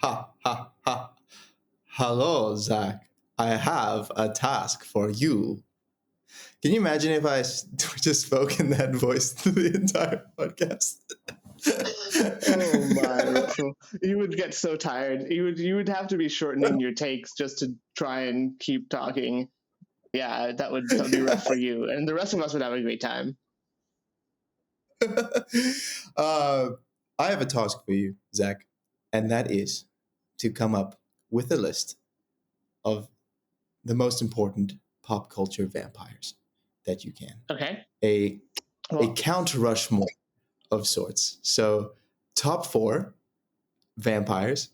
Ha, ha, ha. Hello, Zach. I have a task for you. Can you imagine if I just spoke in that voice through the entire podcast? Oh my, Russell. You would get so tired. You would have to be shortening your takes just to try and keep talking. Yeah, that would be rough for you. And the rest of us would have a great time. uh, I have a task for you, Zach, and that is to come up with a list of the most important pop culture vampires that you can. Okay. A Well, Count Rushmore of sorts. So, top 4 vampires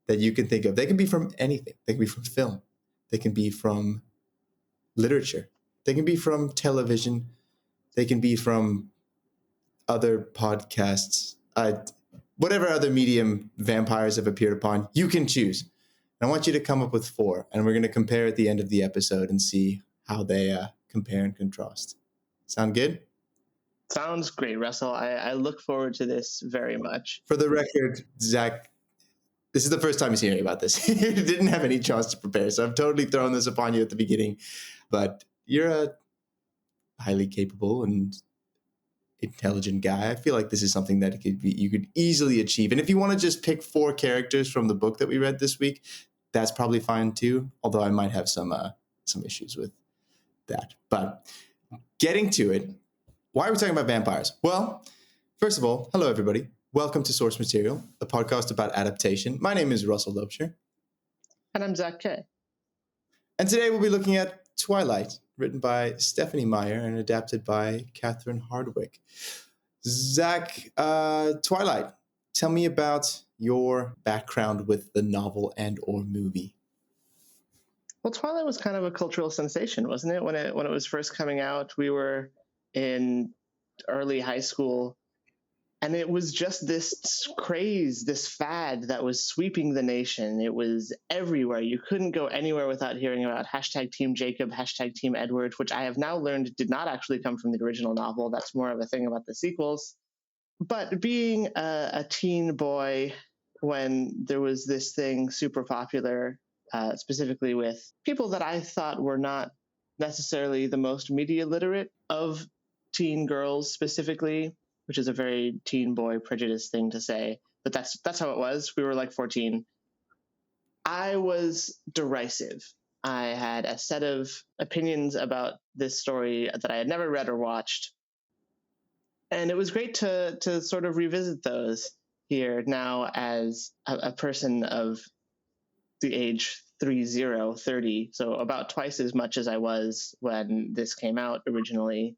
that you can think of. They can be from anything. They can be from film. They can be from literature. They can be from television. They can be from other podcasts. Whatever other medium vampires have appeared upon, you can choose. And I want you to come up with 4, and we're going to compare at the end of the episode and see how they compare and contrast. Sound good? sounds great, Russell. I look forward to this very much. For the record, Zach, this is the first time he's hearing about this. He didn't have any chance to prepare, so I've totally thrown this upon you at the beginning. But you're a highly capable and intelligent guy. I feel like this is something that you could easily achieve. And if you want to just pick 4 characters from the book that we read this week, that's probably fine too. Although I might have some issues with that. But getting to it, why are we talking about vampires? Well, first of all, hello everybody. Welcome to Source Material, a podcast about adaptation. My name is Russell Lobsher. And I'm Zach K. And today we'll be looking at Twilight, written by Stephanie Meyer and adapted by Catherine Hardwicke. Zach, Twilight, tell me about your background with the novel and or movie. Well, Twilight was kind of a cultural sensation, wasn't it? When it was first coming out, we were in early high school, and it was just this craze, this fad that was sweeping the nation. It was everywhere. You couldn't go anywhere without hearing about hashtag Team Jacob, hashtag Team Edward, which I have now learned did not actually come from the original novel. That's more of a thing about the sequels. But being a teen boy when there was this thing super popular, specifically with people that I thought were not necessarily the most media literate of teen girls specifically, which is a very teen boy prejudice thing to say, but that's how it was. We were like 14. I was derisive. I had a set of opinions about this story that I had never read or watched. And it was great to sort of revisit those here now as a person of the age 30, so about twice as much as I was when this came out originally.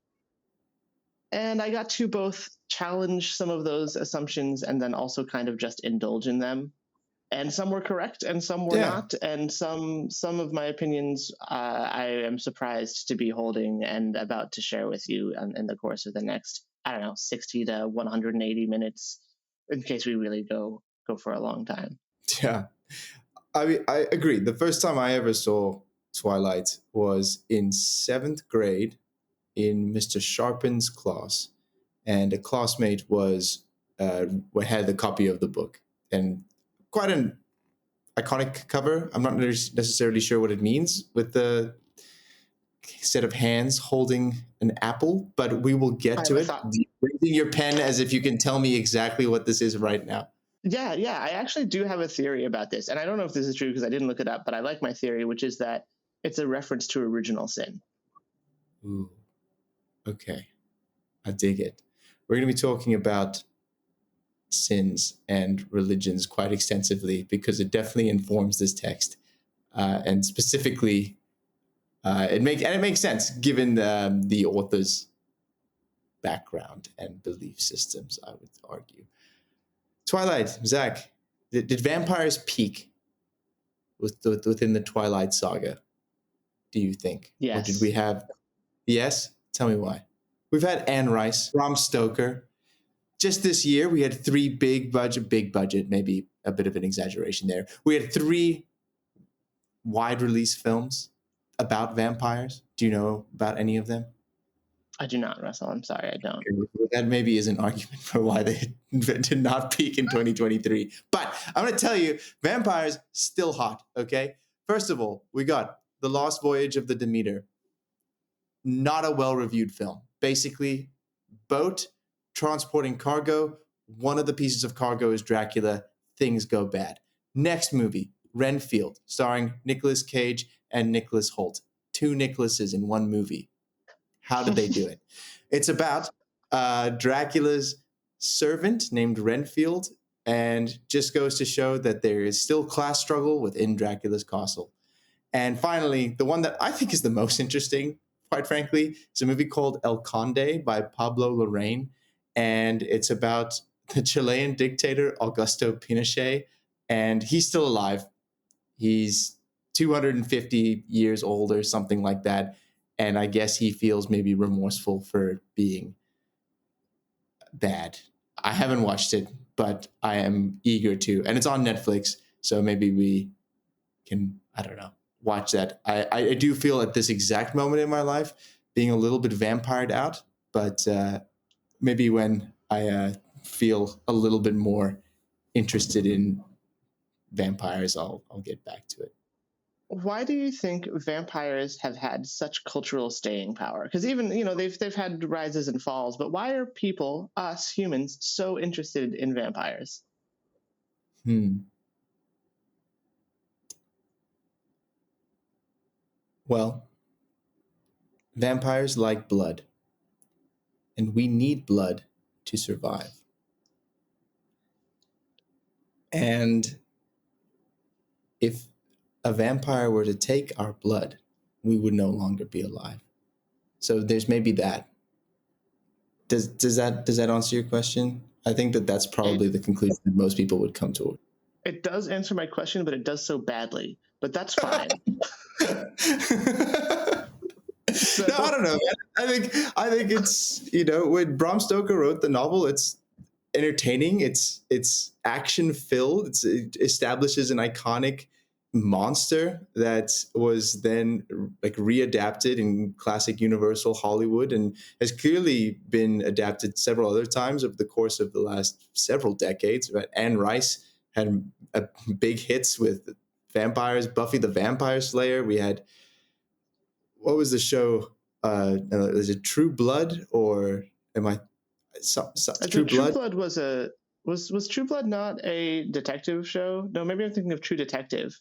And I got to both challenge some of those assumptions and then also kind of just indulge in them. And some were correct and some were not. And some of my opinions I am surprised to be holding and about to share with you in the course of the next, 60 to 180 minutes, in case we really go for a long time. Yeah, I mean, I agree. The first time I ever saw Twilight was in 7th grade in Mr. Sharpen's class, and a classmate had a copy of the book, and quite an iconic cover. I'm not necessarily sure what it means with the set of hands holding an apple, but we will get to it. Raising your pen as if you can tell me exactly what this is right now. Yeah, I actually do have a theory about this, and I don't know if this is true because I didn't look it up, but I like my theory, which is that it's a reference to original sin. Ooh, okay. I dig it. We're going to be talking about sins and religions quite extensively because it definitely informs this text, and specifically, it makes sense given the author's background and belief systems, I would argue. Twilight, Zach, did vampires peak within the Twilight saga, do you think? Yes. Or did we have... Yes? Tell me why. We've had Anne Rice, Bram Stoker. Just this year, we had 3 big budget, maybe a bit of an exaggeration there. We had 3 wide release films about vampires. Do you know about any of them? I do not, Russell. I'm sorry, I don't. That maybe is an argument for why they did not peak in 2023. But I'm going to tell you, vampires still hot, okay? First of all, we got The Lost Voyage of the Demeter. Not a well-reviewed film. Basically, boat transporting cargo. One of the pieces of cargo is Dracula. Things go bad. Next movie, Renfield, starring Nicolas Cage and Nicholas Hoult. Two Nicholases in one movie. How did they do it? It's about Dracula's servant named Renfield, and just goes to show that there is still class struggle within Dracula's castle. And finally, the one that I think is the most interesting, quite frankly, is a movie called El Conde by Pablo Larraín. And it's about the Chilean dictator Augusto Pinochet. And he's still alive. He's 250 years old or something like that. And I guess he feels maybe remorseful for being bad. I haven't watched it, but I am eager to. And it's on Netflix. So maybe we can, I don't know, watch that. I do feel at this exact moment in my life being a little bit vampired out, but maybe when I feel a little bit more interested in vampires, I'll get back to it. Why do you think vampires have had such cultural staying power? Because even they've had rises and falls, but why are people, us humans, so interested in vampires? Well, vampires like blood, and we need blood to survive. And if a vampire were to take our blood, we would no longer be alive. So there's maybe that. Does that answer your question? I think that's probably the conclusion that most people would come to. It does answer my question, but it does so badly. But that's fine. So, no, I don't know. I think it's, when Bram Stoker wrote the novel, it's entertaining. It's action filled. It establishes an iconic monster that was then like readapted in classic Universal Hollywood and has clearly been adapted several other times over the course of the last several decades. But Anne Rice had big hits with vampires, Buffy the Vampire Slayer. We had, what was the show? Is it True Blood, or am I? True Blood was True Blood not a detective show? No, maybe I'm thinking of True Detective.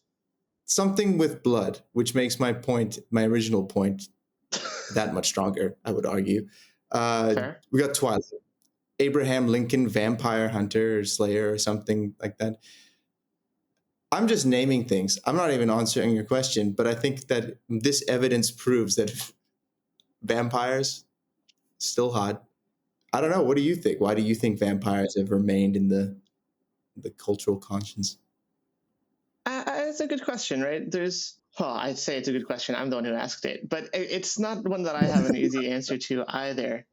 Something with blood, which makes my original point, that much stronger, I would argue. We got Twilight, Abraham Lincoln Vampire Hunter or Slayer or something like that. I'm just naming things. I'm not even answering your question, but I think that this evidence proves that vampires still hot. I don't know. What do you think? Why do you think vampires have remained in the cultural conscience? It's a good question, right? I'd say it's a good question. I'm the one who asked it, but it's not one that I have an easy answer to either.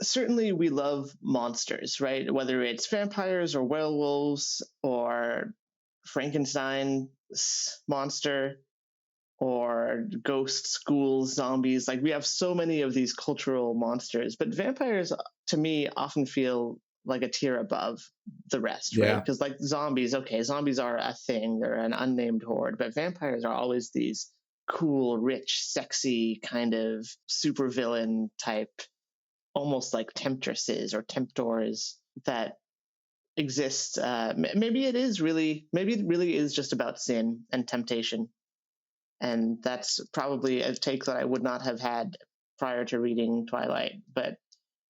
Certainly, we love monsters, right? Whether it's vampires or werewolves or Frankenstein's monster or ghosts, ghouls, zombies. Like, we have so many of these cultural monsters, but vampires, to me, often feel like a tier above the rest, right? Because like zombies are a thing, they're an unnamed horde, but vampires are always these cool, rich, sexy kind of supervillain type, almost like temptresses or temptors that exist. Maybe it really is just about sin and temptation. And that's probably a take that I would not have had prior to reading Twilight. But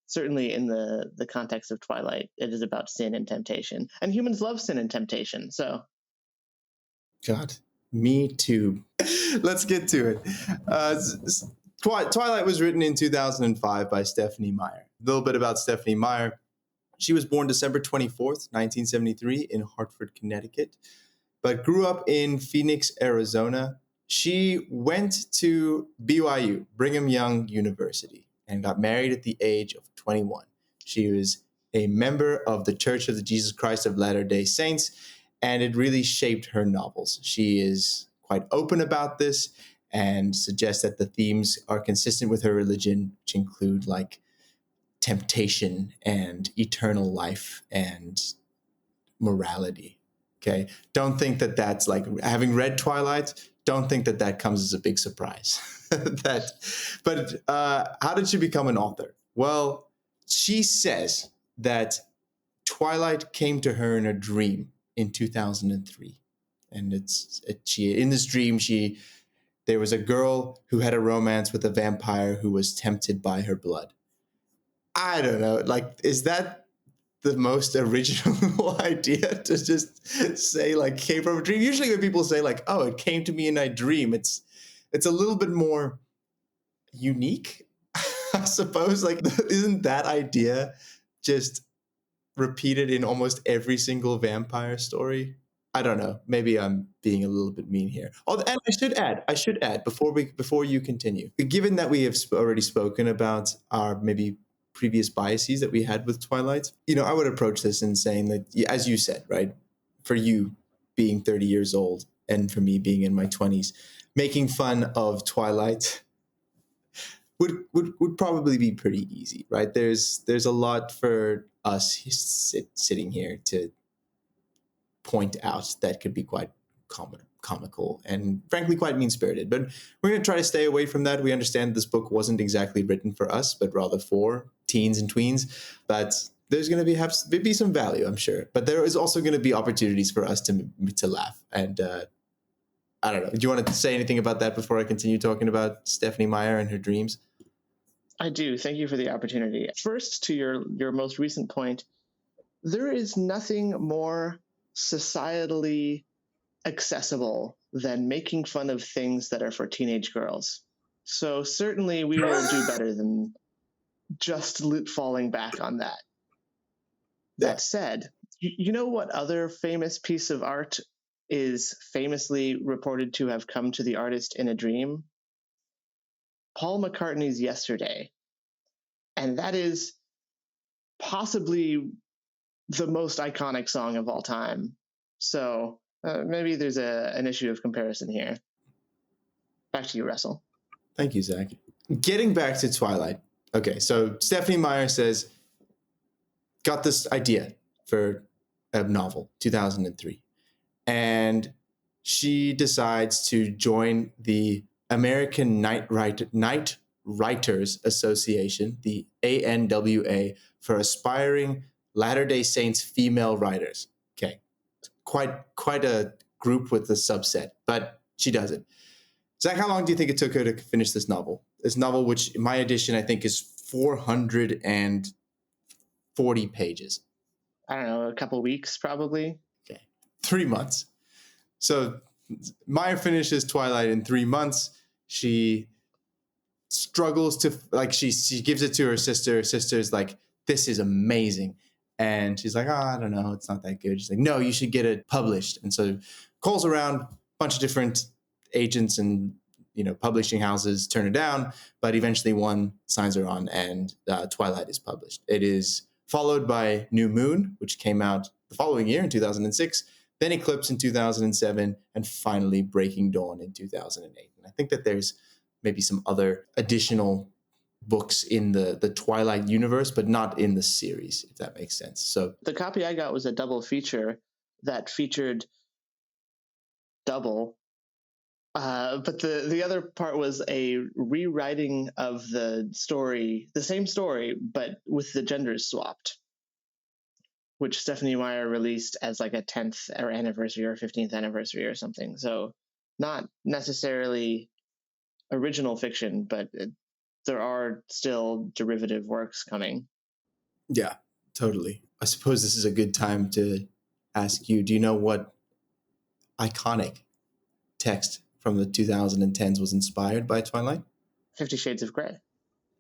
certainly in the context of Twilight, it is about sin and temptation. And humans love sin and temptation. So, God, me too. Let's get to it. Twilight was written in 2005 by Stephenie Meyer. A little bit about Stephenie Meyer. She was born December 24th, 1973 in Hartford, Connecticut, but grew up in Phoenix, Arizona. She went to BYU, Brigham Young University, and got married at the age of 21. She was a member of the Church of the Jesus Christ of Latter-day Saints, and it really shaped her novels. She is quite open about this, and suggests that the themes are consistent with her religion, which include like temptation and eternal life and morality. Okay. Don't think that that's like, having read Twilight, don't think that that comes as a big surprise. But how did she become an author? Well, she says that Twilight came to her in a dream in 2003. And she, in this dream, there was a girl who had a romance with a vampire who was tempted by her blood. I don't know. Like, is that the most original idea to just say like came from a dream? Usually when people say like, oh, it came to me in a dream, it's a little bit more unique, I suppose. Like, isn't that idea just repeated in almost every single vampire story? I don't know. Maybe I'm being a little bit mean here. Oh, and I should add before you continue. Given that we have already spoken about our maybe previous biases that we had with Twilight, I would approach this in saying that, as you said, right, for you being 30 years old and for me being in my 20s, making fun of Twilight would probably be pretty easy, right? There's a lot for us sitting here to point out that could be quite comical and frankly quite mean-spirited. But we're going to try to stay away from that. We understand this book wasn't exactly written for us, but rather for teens and tweens. But there's going to be some value, I'm sure. But there is also going to be opportunities for us to laugh. And I don't know. Do you want to say anything about that before I continue talking about Stephenie Meyer and her dreams? I do. Thank you for the opportunity. First, to your most recent point, there is nothing more societally accessible than making fun of things that are for teenage girls. So certainly we will do better than just falling back on that. That said, you know what other famous piece of art is famously reported to have come to the artist in a dream? Paul McCartney's Yesterday. And that is possibly the most iconic song of all time. So maybe there's an issue of comparison here. Back to you, Russell. Thank you, Zach. Getting back to Twilight. Okay, so Stephenie Meyer says, got this idea for a novel, 2003. And she decides to join the American Night Writers Association, the ANWA, for aspiring Latter-day Saints female writers. Okay, quite a group with a subset, but she does it. Zach, how long do you think it took her to finish this novel? This novel, which in my edition, I think is 440 pages. I don't know, a couple weeks probably. Okay, 3 months. So Meyer finishes Twilight in 3 months. She struggles to, like, she gives it to her sister. Her sister's like, this is amazing. And she's like, oh, I don't know, it's not that good. She's like, no, you should get it published. And so calls around, a bunch of different agents and publishing houses turn it down, but eventually one signs her on, and Twilight is published. It is followed by New Moon, which came out the following year in 2006, then Eclipse in 2007, and finally Breaking Dawn in 2008. And I think that there's maybe some other additional books in the Twilight universe, but not in the series, if that makes sense. So the copy I got was a double feature that featured double. But the other part was a rewriting of the story, the same story, but with the genders swapped, which Stephenie Meyer released as like a 10th anniversary or 15th anniversary or something. So not necessarily original fiction, but there are still derivative works coming. Yeah, totally. I suppose this is a good time to ask you, do you know what iconic text from the 2010s was inspired by Twilight? 50 Shades of Grey.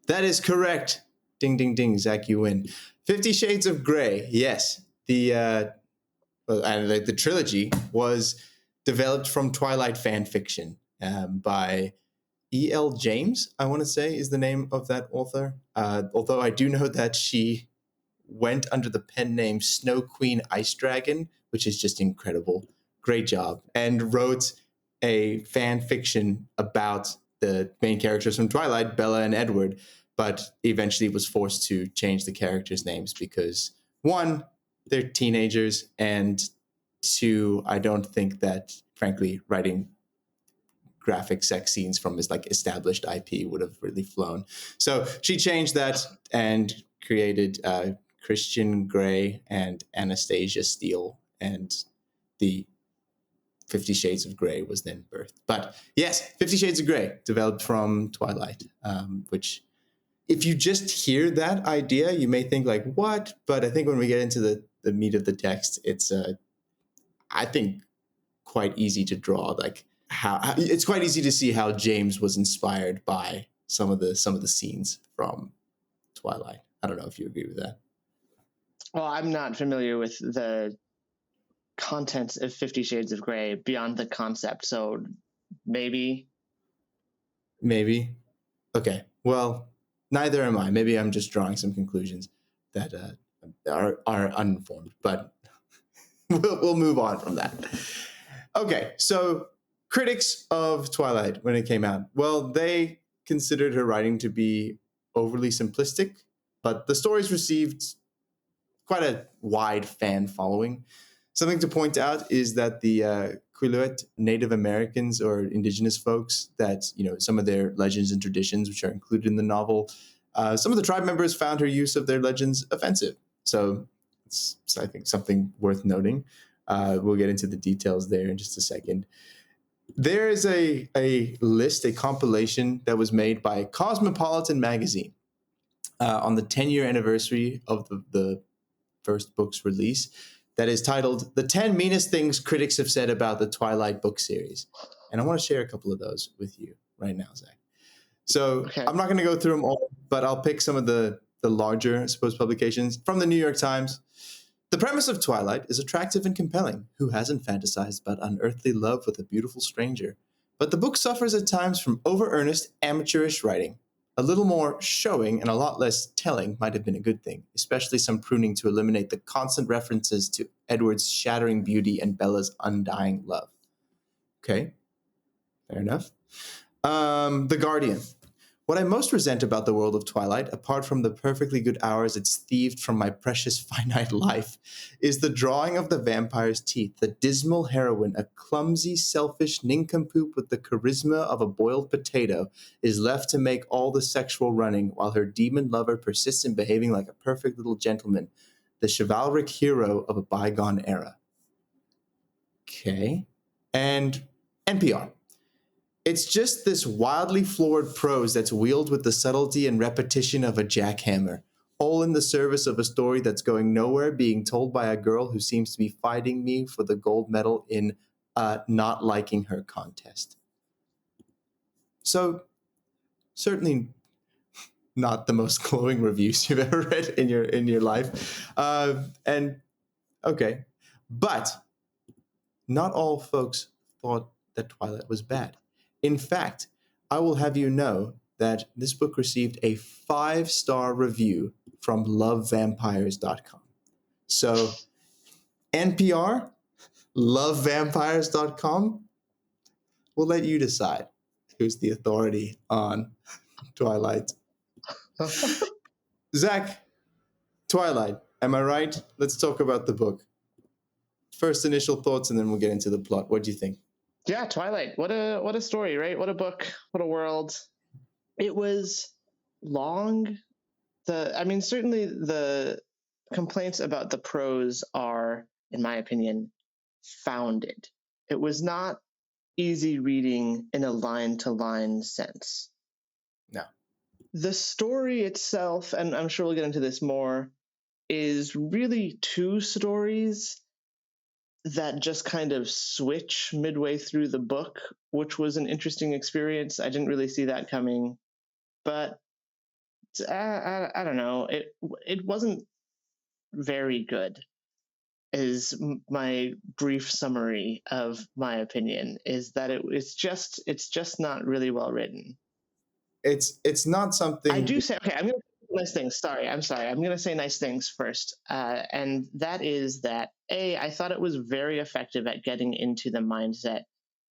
That is correct. Ding, ding, ding. Zach, you win. 50 Shades of Grey. Yes. The trilogy was developed from Twilight fan fiction by E.L. James, I want to say, is the name of that author. Although I do know that she went under the pen name Snow Queen Ice Dragon, which is just incredible. Great job. And wrote a fan fiction about the main characters from Twilight, Bella and Edward, but eventually was forced to change the characters' names because one, they're teenagers, and two, I don't think that, frankly, writing graphic sex scenes from his like established IP would have really flown. So she changed that and created Christian Grey and Anastasia Steele, and the 50 Shades of Grey was then birthed. But yes, 50 Shades of Grey developed from Twilight, which if you just hear that idea, you may think like, what? But I think when we get into the meat of the text, it's, I think, quite easy to draw. Like how it's quite easy to see how James was inspired by some of the scenes from Twilight. I don't know if you agree with that. Well, I'm not familiar with the contents of 50 Shades of Grey beyond the concept, so maybe. Okay, well, neither am I. Maybe I'm just drawing some conclusions that are uninformed, but we'll move on from that. Okay, so critics of Twilight when it came out, well, they considered her writing to be overly simplistic, but the stories received quite a wide fan following. Something to point out is that the Quileute Native Americans or indigenous folks, that, you know, some of their legends and traditions, which are included in the novel, some of the tribe members found her use of their legends offensive. So it's I think, something worth noting. We'll get into the details there in just a second. There is a list, a compilation that was made by Cosmopolitan magazine on the 10-year anniversary of the first book's release, that is titled "The 10 Meanest Things Critics Have Said About the Twilight Book Series." And I want to share a couple of those with you right now, Zach. So okay. I'm not going to go through them all, but I'll pick some of the larger, I suppose, publications from the New York Times. The premise of Twilight is attractive and compelling. Who hasn't fantasized about unearthly love with a beautiful stranger? But the book suffers at times from over-earnest, amateurish writing. A little more showing and a lot less telling might have been a good thing, especially some pruning to eliminate the constant references to Edward's shattering beauty and Bella's undying love. Okay, fair enough. The Guardian. What I most resent about the world of Twilight, apart from the perfectly good hours it's thieved from my precious finite life, is the drawing of the vampire's teeth. The dismal heroine, a clumsy, selfish nincompoop with the charisma of a boiled potato, is left to make all the sexual running, while her demon lover persists in behaving like a perfect little gentleman, the chivalric hero of a bygone era. Okay. And NPR. It's just this wildly floored prose that's wielded with the subtlety and repetition of a jackhammer, all in the service of a story that's going nowhere, being told by a girl who seems to be fighting me for the gold medal in not liking her contest. So, certainly not the most glowing reviews you've ever read in your life. And okay, but not all folks thought that Twilight was bad. In fact, I will have you know that this book received a 5-star review from lovevampires.com. So NPR, lovevampires.com, we'll let you decide who's the authority on Twilight. Zach, Twilight, am I right? Let's talk about the book. First initial thoughts, and then we'll get into the plot. What do you think? Yeah, Twilight. What a story, right? What a book. What a world. It was long. Certainly the complaints about the prose are, in my opinion, founded. It was not easy reading in a line-to-line sense. No. The story itself, and I'm sure we'll get into this more, is really two stories that just kind of switch midway through the book, which was an interesting experience. I didn't really see that coming, but I don't know. It wasn't very good, is my brief summary of my opinion, is that it's just not really well written. It's not something. I do say, okay, I'm going to say nice things. I'm sorry. I'm going to say nice things first. And that is that, I thought it was very effective at getting into the mindset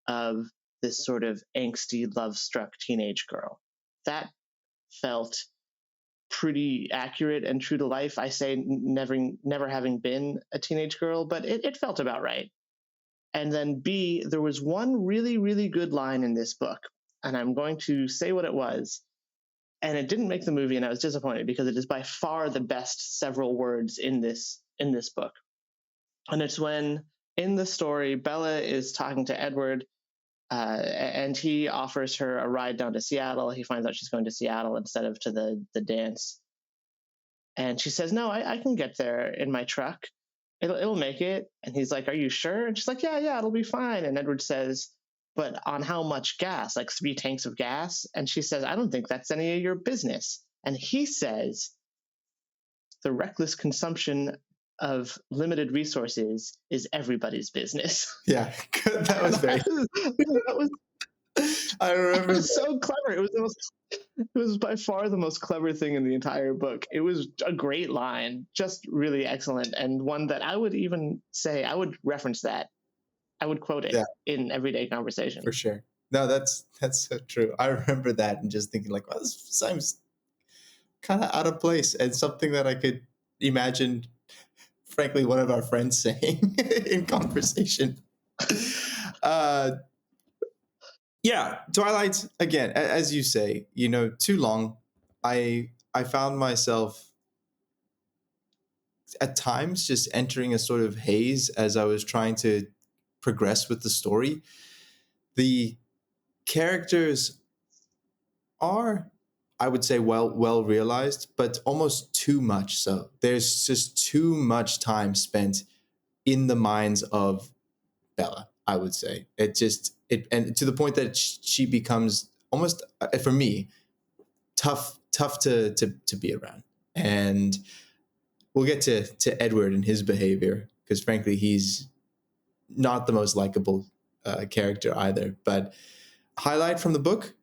of this sort of angsty, love-struck teenage girl. That felt pretty accurate and true to life. I say never having been a teenage girl, but it felt about right. And then B, there was one really, really good line in this book, and I'm going to say what it was. And it didn't make the movie, and I was disappointed because it is by far the best several words in this book. And it's when in the story Bella is talking to Edward, and he offers her a ride down to Seattle. He finds out she's going to Seattle instead of to the dance, and she says, "No, I can get there in my truck. It'll make it." And he's like, "Are you sure?" And she's like, "Yeah, it'll be fine." And Edward says, "But on how much gas? Like 3 tanks of gas?" And she says, "I don't think that's any of your business." And he says, "The reckless consumption of limited resources is everybody's business." Yeah, that was very. that was I remember. It was so clever. It was by far the most clever thing in the entire book. It was a great line, just really excellent, and one that I would even say I would reference that. I would quote it in everyday conversation. For sure. No, that's so true. I remember that and just thinking like, well, this seems kind of out of place and something that I could imagine, frankly, one of our friends saying in conversation. Yeah, Twilight, again, as you say, too long. I found myself at times just entering a sort of haze as I was trying to progress with the story. The characters are, I would say, well realized, but almost too much so. There's just too much time spent in the minds of Bella, I would say. And to the point that she becomes almost, for me, tough to be around. And we'll get to Edward and his behavior, because frankly, he's not the most likable character either. But highlight from the book,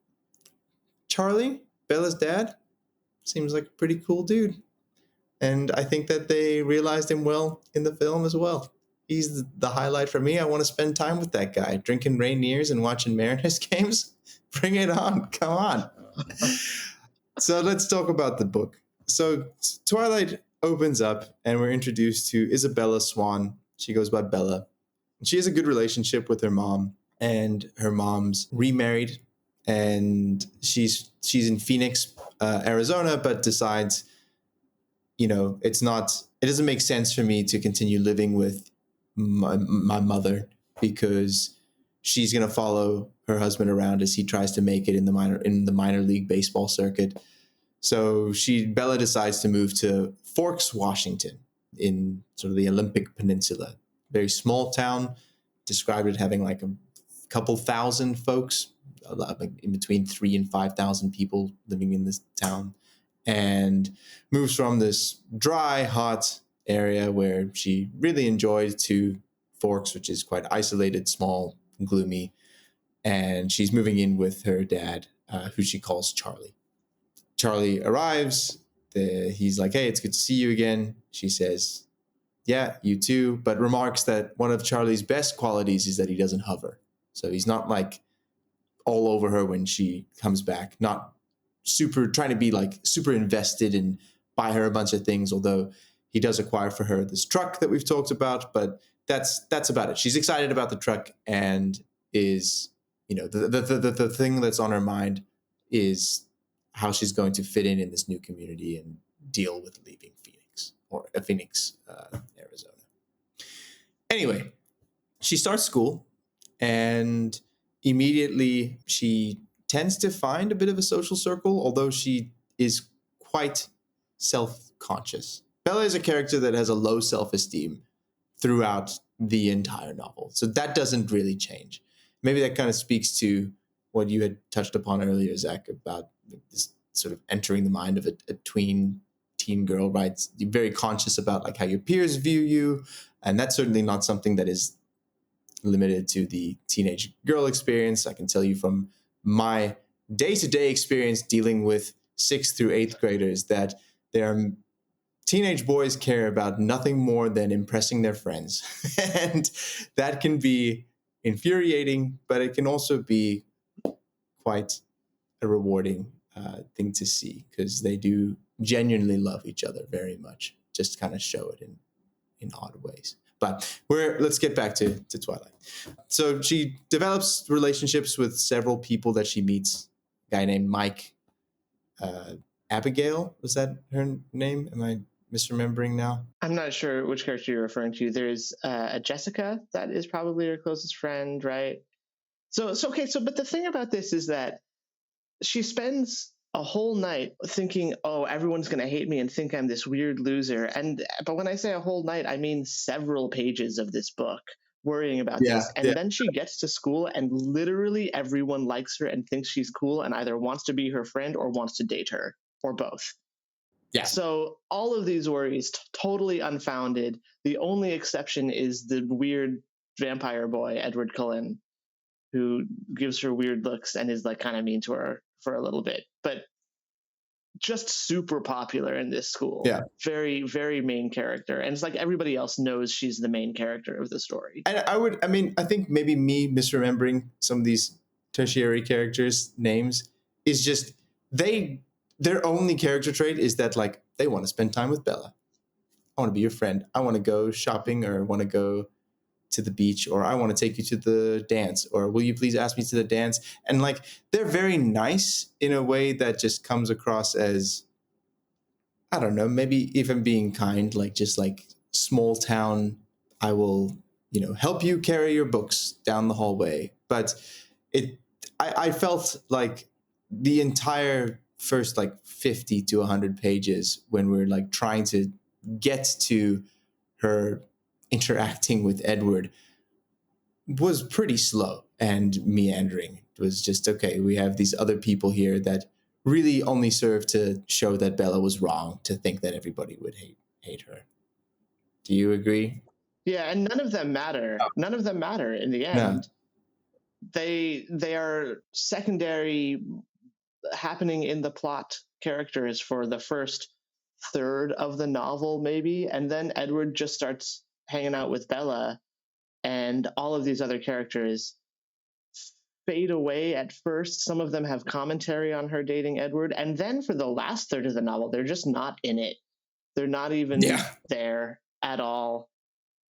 Charlie, Bella's dad, seems like a pretty cool dude. And I think that they realized him well in the film as well. He's the highlight for me. I want to spend time with that guy, drinking Rainiers and watching Mariners games. Bring it on. Come on. So let's talk about the book. So Twilight opens up and we're introduced to Isabella Swan. She goes by Bella. She has a good relationship with her mom, and her mom's remarried, and she's in Phoenix, Arizona, but decides, it doesn't make sense for me to continue living with my mother, because she's going to follow her husband around as he tries to make it in the minor league baseball circuit. So Bella decides to move to Forks, Washington, in sort of the Olympic Peninsula. Very small town, described it having like a couple thousand folks, like in between 3,000 and 5,000 people living in this town, and moves from this dry, hot area where she really enjoyed to Forks, which is quite isolated, small, gloomy. And she's moving in with her dad, who she calls Charlie. Charlie arrives. He's like, "Hey, it's good to see you again." She says, "Yeah, you too," but remarks that one of Charlie's best qualities is that he doesn't hover. So he's not like all over her when she comes back, not trying to be like super invested and buy her a bunch of things, although he does acquire for her this truck that we've talked about, but that's about it. She's excited about the truck and is, the thing that's on her mind is how she's going to fit in this new community and deal with leaving Phoenix, Arizona. Anyway, she starts school, and immediately she tends to find a bit of a social circle, although she is quite self-conscious. Bella is a character that has a low self-esteem throughout the entire novel, so that doesn't really change. Maybe that kind of speaks to what you had touched upon earlier, Zach, about this sort of entering the mind of a teen girl, right? You're very conscious about like how your peers view you, and that's certainly not something that is limited to the teenage girl experience. I can tell you from my day-to-day experience dealing with 6th through 8th graders that their teenage boys care about nothing more than impressing their friends. And that can be infuriating, but it can also be quite a rewarding thing to see, because they do genuinely love each other very much, just kind of show it in odd ways. But let's get back to Twilight. So she develops relationships with several people that she meets. A guy named Mike, Abigail, was that her name? Am I misremembering now? I'm not sure which character you're referring to. There's a Jessica that is probably her closest friend, right? So okay. So, but the thing about this is that she spends a whole night thinking, oh, everyone's going to hate me and think I'm this weird loser. But when I say a whole night, I mean several pages of this book worrying about this. And then she gets to school and literally everyone likes her and thinks she's cool and either wants to be her friend or wants to date her, or both. Yeah. So all of these worries, totally unfounded. The only exception is the weird vampire boy, Edward Cullen, who gives her weird looks and is like kind of mean to her for a little bit, but just super popular in this school. Yeah. Very, very main character. And it's like everybody else knows she's the main character of the story. And I think maybe me misremembering some of these tertiary characters' names is just their only character trait is that, like, they want to spend time with Bella. I want to be your friend. I want to go shopping, or want to go to the beach, or I want to take you to the dance, or will you please ask me to the dance? And like, they're very nice in a way that just comes across as, I don't know, maybe even being kind, like just like small town, I will, help you carry your books down the hallway. But I felt like the entire first like 50 to 100 pages, when we're like trying to get to her interacting with Edward, was pretty slow and meandering. It was just, okay, we have these other people here that really only serve to show that Bella was wrong to think that everybody would hate her. Do you agree? Yeah, and none of them matter. None of them matter in the end. No. They are secondary, happening in the plot characters for the first third of the novel, maybe, and then Edward just starts hanging out with Bella, and all of these other characters fade away at first. Some of them have commentary on her dating Edward, and then for the last third of the novel, they're just not in it. They're not even there at all.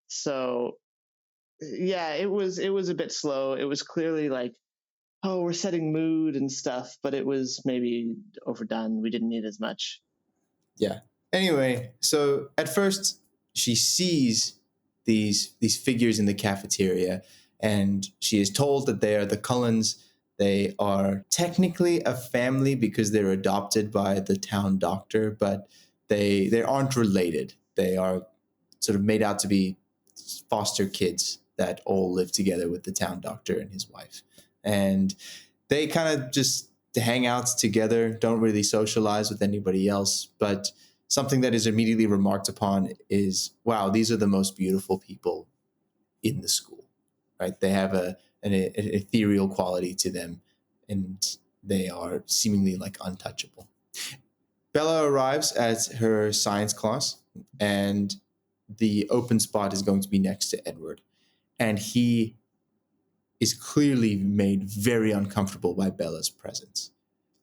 So yeah, it was a bit slow. It was clearly like, oh, we're setting mood and stuff, but it was maybe overdone. We didn't need as much. Yeah. Anyway, so at first she sees these figures in the cafeteria, and she is told that they are the Cullens. They are technically a family because they're adopted by the town doctor, but they aren't related. They are sort of made out to be foster kids that all live together with the town doctor and his wife. And they kind of just hang out together, don't really socialize with anybody else. But something that is immediately remarked upon is, wow, these are the most beautiful people in the school, right? They have an ethereal quality to them, and they are seemingly like untouchable. Bella arrives at her science class, and the open spot is going to be next to Edward. And he is clearly made very uncomfortable by Bella's presence.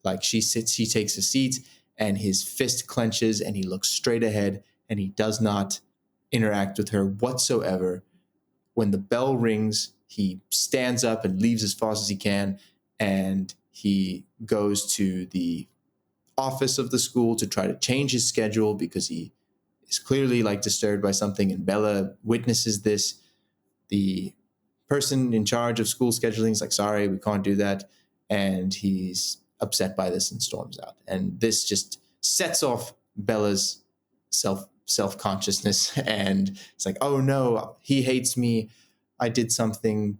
Like, she takes a seat, and his fist clenches, and he looks straight ahead, and he does not interact with her whatsoever. When the bell rings, he stands up and leaves as fast as he can, and he goes to the office of the school to try to change his schedule because he is clearly like disturbed by something, and Bella witnesses this. The person in charge of school scheduling is like, sorry, we can't do that. And he's upset by this and storms out. And this just sets off Bella's self-consciousness. And it's like, oh no, he hates me. I did something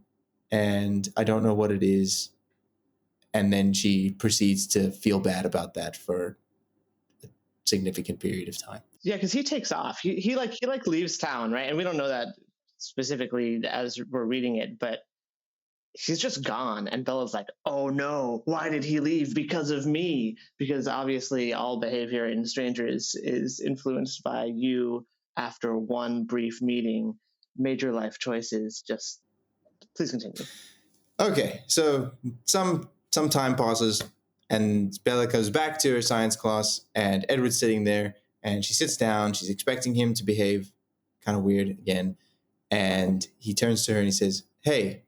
and I don't know what it is. And then she proceeds to feel bad about that for a significant period of time. Yeah, because he takes off. He leaves town, right? And we don't know that specifically as we're reading it, but he's just gone. And Bella's like, oh no, why did he leave? Because of me. Because obviously all behavior in strangers is influenced by you after one brief meeting. Major life choices just Please continue. Okay, so some time passes, and Bella goes back to her science class, and Edward's sitting there, and she sits down. She's expecting him to behave kind of weird again, and he turns to her and he says, "Hey,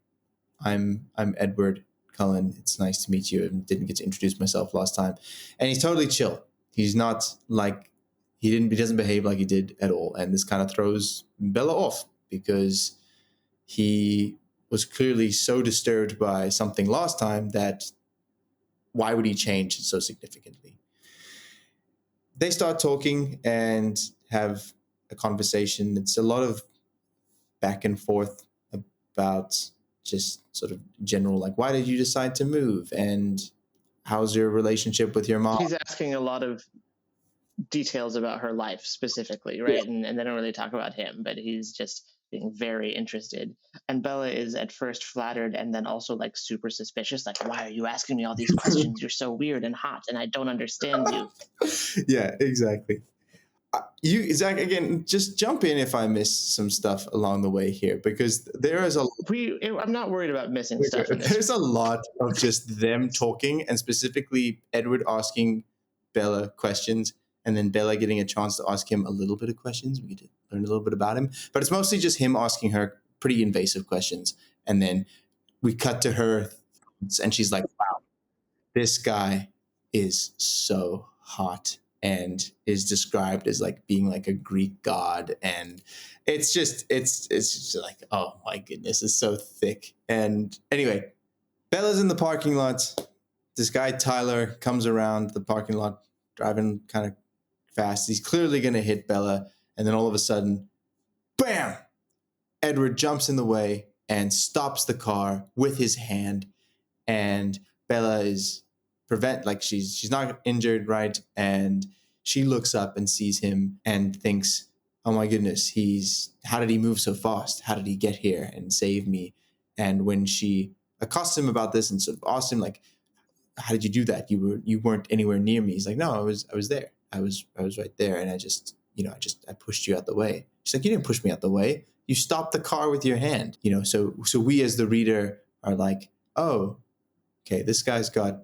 I'm Edward Cullen. It's nice to meet you. I didn't get to introduce myself last time." And he's totally chill. He's not like he doesn't behave like he did at all, and this kind of throws Bella off because he was clearly so disturbed by something last time that why would he change so significantly? They start talking and have a conversation. It's a lot of back and forth about just sort of general, like, why did you decide to move? And how's your relationship with your mom? He's asking a lot of details about her life specifically, right? Yeah. And they don't really talk about him, but he's just being very interested. And Bella is at first flattered and then also like super suspicious, like, why are you asking me all these questions? You're so weird and hot and I don't understand you. Yeah, exactly. You, Zach, again, just jump in if I miss some stuff along the way here, because there is I'm not worried about missing stuff in this. There's a lot of just them talking, and specifically Edward asking Bella questions, and then Bella getting a chance to ask him a little bit of questions. We get to learn a little bit about him, but it's mostly just him asking her pretty invasive questions, and then we cut to her, and she's like, "Wow, this guy is so hot," and is described as like being like a Greek god, and it's just like, oh my goodness, it's so thick. And anyway, Bella's in the parking lot. This guy Tyler comes around the parking lot driving kind of fast. He's clearly gonna hit Bella, and then all of a sudden, bam! Edward jumps in the way and stops the car with his hand, and Bella is she's not injured, right? And she looks up and sees him and thinks, oh my goodness, how did he move so fast? How did he get here and save me? And when she accosts him about this and sort of asks him, like, how did you do that? You weren't anywhere near me. He's like, no, I was there. I was right there, and I pushed you out the way. She's like, you didn't push me out the way. You stopped the car with your hand. So we as the reader are like, oh, okay, this guy's got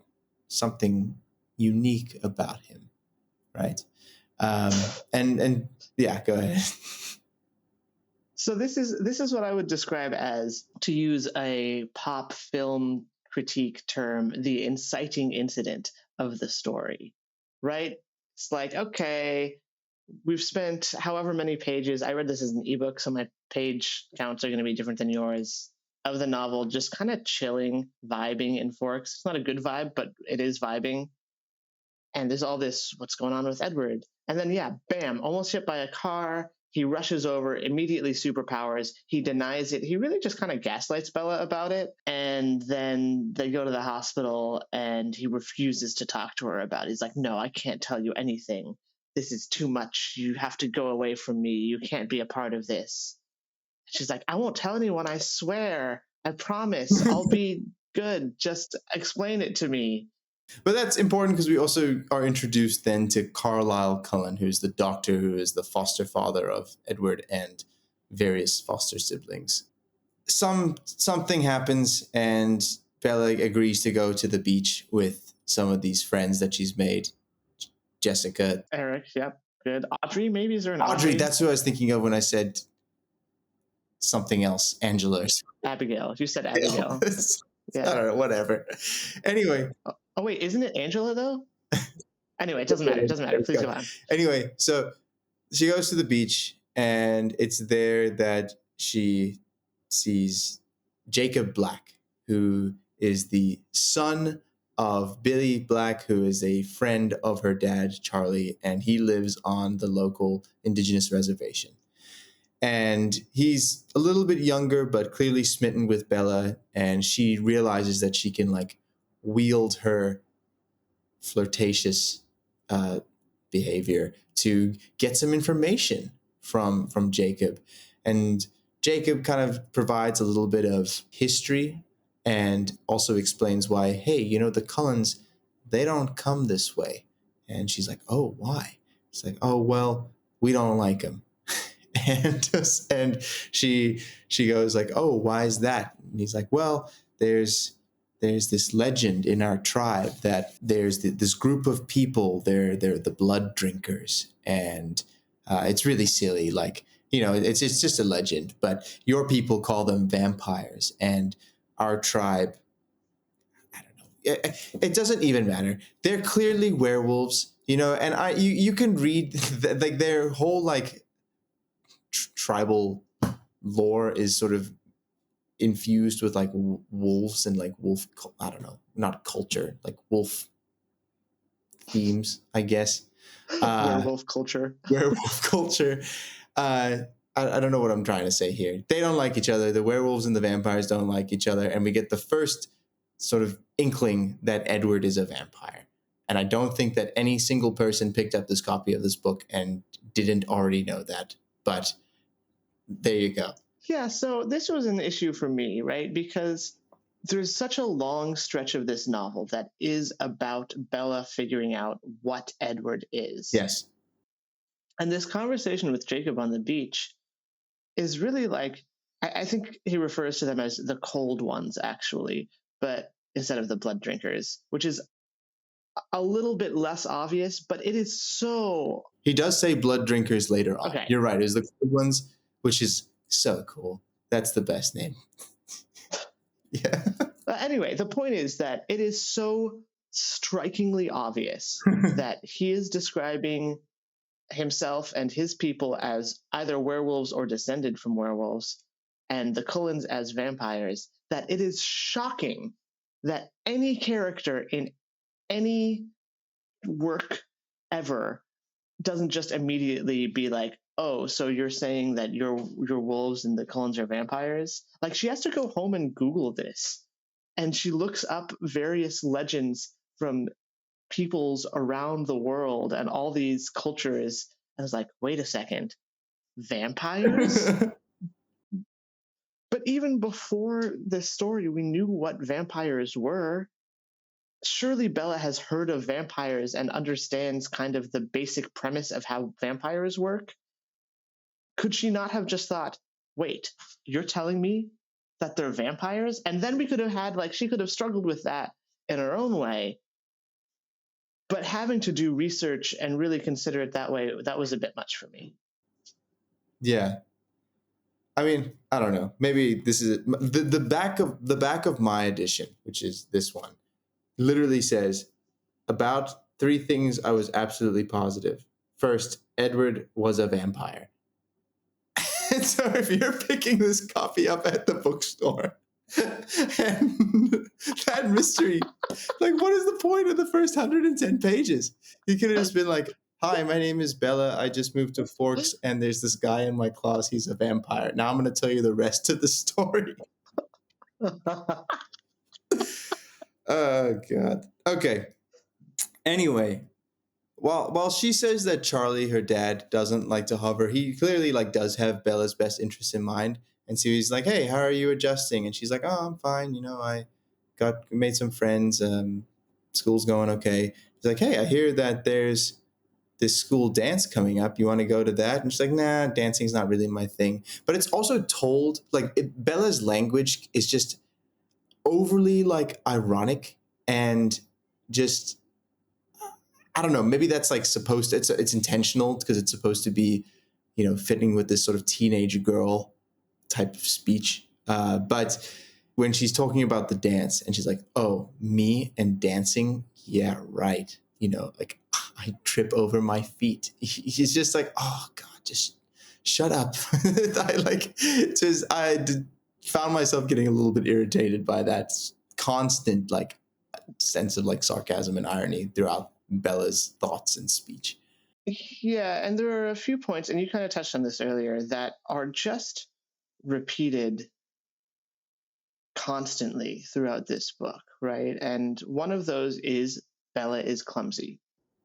something unique about him, right? And yeah, go ahead. So this is what I would describe as, to use a pop film critique term, the inciting incident of the story, right? It's like, okay, we've spent however many pages. I read this as an ebook, so my page counts are going to be different than yours, of the novel, just kind of chilling, vibing in Forks. It's not a good vibe, but it is vibing. And there's all this, what's going on with Edward? And then, yeah, bam, almost hit by a car. He rushes over, immediately superpowers. He denies it. He really just kind of gaslights Bella about it. And then they go to the hospital and he refuses to talk to her about it. He's like, no, I can't tell you anything. This is too much. You have to go away from me. You can't be a part of this. She's like, I won't tell anyone. I swear. I promise. I'll be good. Just explain it to me. But that's important because we also are introduced then to Carlisle Cullen, who's the doctor who is the foster father of Edward and various foster siblings. Something happens and Bella agrees to go to the beach with some of these friends that she's made. Jessica. Eric, yep. Good. Audrey, maybe? Is there an Audrey? That's who I was thinking of when I said something else. Angela. Abigail. You said Abigail. Yeah. I don't know, whatever. Anyway. Oh, wait, isn't it Angela, though? Anyway, it doesn't matter. It doesn't matter. Please go on. Anyway, so she goes to the beach, and it's there that she sees Jacob Black, who is the son of Billy Black, who is a friend of her dad, Charlie, and he lives on the local indigenous reservation. And he's a little bit younger, but clearly smitten with Bella, and she realizes that she can, like, wield her flirtatious behavior to get some information from Jacob. And Jacob kind of provides a little bit of history and also explains why, hey, the Cullens, they don't come this way. And she's like, oh, why? It's like, oh, well, we don't like them. and she goes like, "Oh, why is that?" And he's like, "Well, there's this legend in our tribe that there's this group of people. They're the blood drinkers, and it's really silly. Like, it's just a legend. But your people call them vampires, and our tribe, I don't know. It doesn't even matter. They're clearly werewolves, And you can read like their whole like tribal lore is sort of infused with like wolves and like wolf. I don't know, not culture, like wolf themes, I guess. Werewolf culture. Werewolf culture. I don't know what I'm trying to say here. They don't like each other. The werewolves and the vampires don't like each other, and we get the first sort of inkling that Edward is a vampire. And I don't think that any single person picked up this copy of this book and didn't already know that. But there you go. Yeah, so this was an issue for me, right? Because there's such a long stretch of this novel that is about Bella figuring out what Edward is. Yes. And this conversation with Jacob on the beach is really like, I think he refers to them as the cold ones, actually, but instead of the blood drinkers, which is a little bit less obvious, but it is so. He does say blood drinkers later on. Okay. You're right. It's the cold ones, which is so cool. That's the best name. Yeah. Anyway, the point is that it is so strikingly obvious that he is describing himself and his people as either werewolves or descended from werewolves, and the Cullens as vampires, that it is shocking that any character in any work ever doesn't just immediately be like, oh, so you're saying that your wolves and the Cullens are vampires? Like, she has to go home and Google this. And she looks up various legends from peoples around the world and all these cultures. And it's like, wait a second, vampires? But even before this story, we knew what vampires were. Surely Bella has heard of vampires and understands kind of the basic premise of how vampires work. Could she not have just thought, wait, you're telling me that they're vampires? And then we could have had, like, she could have struggled with that in her own way. But having to do research and really consider it that way, that was a bit much for me. Yeah. I mean, I don't know. Maybe this is it. The back of my edition, which is this one, literally says about 3 things I was absolutely positive. First, Edward was a vampire. And so if you're picking this copy up at the bookstore and that mystery, like, what is the point of the first 110 pages? You could have just been like, hi, my name is Bella. I just moved to Forks, and there's this guy in my class. He's a vampire. Now I'm going to tell you the rest of the story. Oh, God. Okay. Anyway, while she says that Charlie, her dad, doesn't like to hover, he clearly like does have Bella's best interests in mind. And so he's like, hey, how are you adjusting? And she's like, oh, I'm fine. I made some friends. School's going okay. He's like, hey, I hear that there's this school dance coming up. You want to go to that? And she's like, nah, dancing's not really my thing. But it's also told, like, Bella's language is just overly like ironic and just, I don't know, maybe that's like supposed to, it's intentional because it's supposed to be, fitting with this sort of teenage girl type of speech. But when she's talking about the dance and she's like, oh, me and dancing? Yeah, right. Like, I trip over my feet. He's just like, oh God, just shut up. I found myself getting a little bit irritated by that constant like sense of like sarcasm and irony throughout Bella's thoughts and speech. Yeah, and there are a few points, and you kind of touched on this earlier, that are just repeated constantly throughout this book, right? And one of those is Bella is clumsy.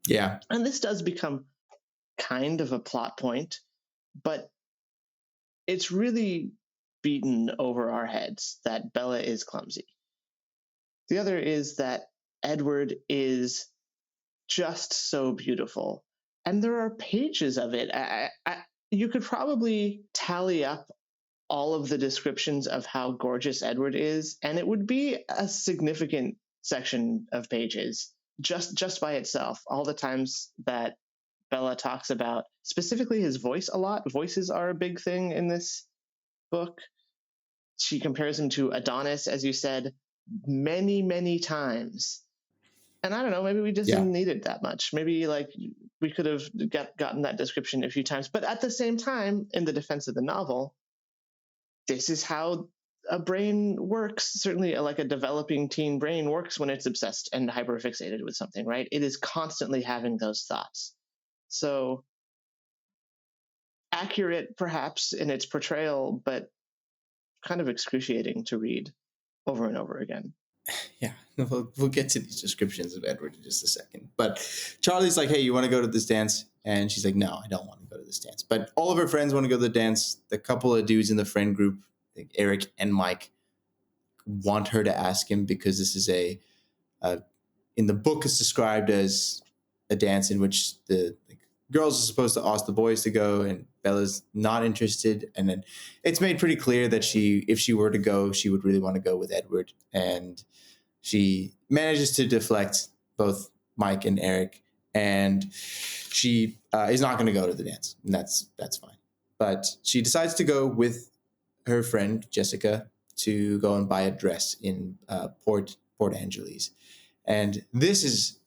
Yeah. And this does become kind of a plot point, but it's really beaten over our heads that Bella is clumsy. The other is that Edward is just so beautiful. And there are pages of it. you could probably tally up all of the descriptions of how gorgeous Edward is, and it would be a significant section of pages just by itself. All the times that Bella talks about specifically his voice a lot. Voices are a big thing in this book. She compares him to Adonis, as you said, many, many times. And I don't know, maybe we just didn't need it that much. Maybe like we could have gotten that description a few times. But at the same time, in the defense of the novel, this is how a brain works. Certainly like a developing teen brain works when it's obsessed and hyperfixated with something, right? It is constantly having those thoughts. So accurate perhaps in its portrayal, but kind of excruciating to read over and over again. Yeah, we'll get to these descriptions of Edward in just a second. But Charlie's like, hey, you want to go to this dance? And she's like, no, I don't want to go to this dance. But all of her friends want to go to the dance. The couple of dudes in the friend group, like Eric and Mike, want her to ask him because this is in the book, it's described as a dance in which the girls are supposed to ask the boys to go, and Bella's not interested. And then it's made pretty clear that if she were to go, she would really want to go with Edward. And she manages to deflect both Mike and Eric, and she is not going to go to the dance, and that's fine. But she decides to go with her friend Jessica to go and buy a dress in Port Angeles. And this is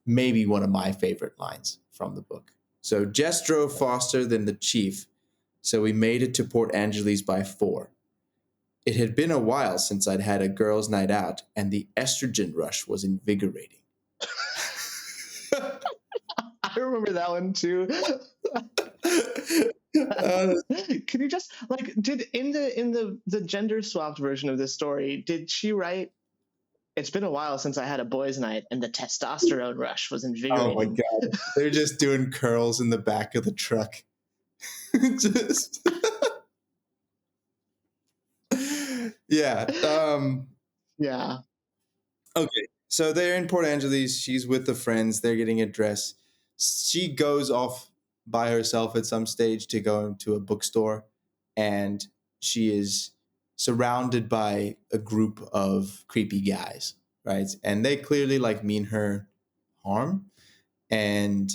maybe one of my favorite lines from the book. So Jess drove faster than the chief, so we made it to Port Angeles by 4. It had been a while since I'd had a girls' night out, and the estrogen rush was invigorating. I remember that one too. Can you just did in the gender swapped version of this story, did she write, it's been a while since I had a boys' night and the testosterone rush was invigorating? Oh my God. They're just doing curls in the back of the truck. Just yeah. Yeah. Okay. So they're in Port Angeles. She's with the friends. They're getting a dress. She goes off by herself at some stage to go to a bookstore, and she is surrounded by a group of creepy guys, right? And they clearly mean her harm, and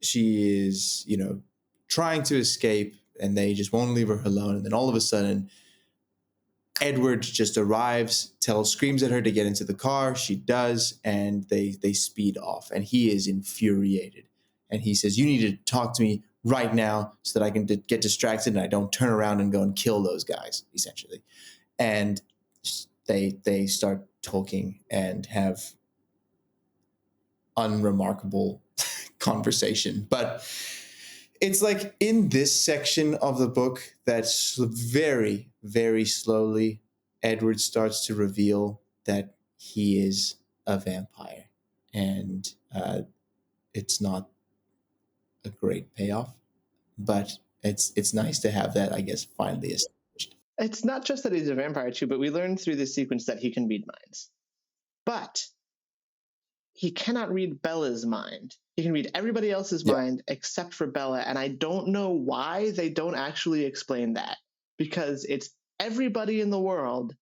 she is, trying to escape, and they just won't leave her alone. And then all of a sudden, Edward just arrives, screams at her to get into the car. She does, and they speed off. And he is infuriated. And he says, you need to talk to me right now so that I can get distracted and I don't turn around and go and kill those guys, essentially. And they start talking and have unremarkable conversation. But it's like in this section of the book that's very, very slowly, Edward starts to reveal that he is a vampire. And it's not a great payoff, but it's nice to have that, I guess, finally established. It's not just that he's a vampire too, but we learn through this sequence that he can read minds. But he cannot read Bella's mind. He can read everybody else's mind except for Bella. And I don't know why they don't actually explain that, because it's everybody in the world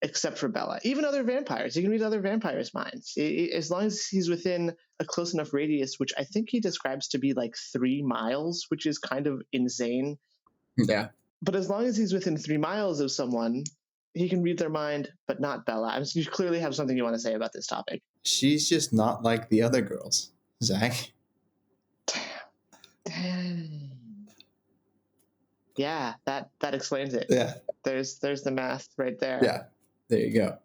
except for Bella. Even other vampires. He can read other vampires' minds. As long as he's within a close enough radius, which I think he describes to be 3 miles, which is kind of insane. Yeah. But as long as he's within 3 miles of someone, he can read their mind, but not Bella. You clearly have something you want to say about this topic. She's just not like the other girls, Zach. Damn. Yeah, that explains it. Yeah. There's the math right there. Yeah, there you go.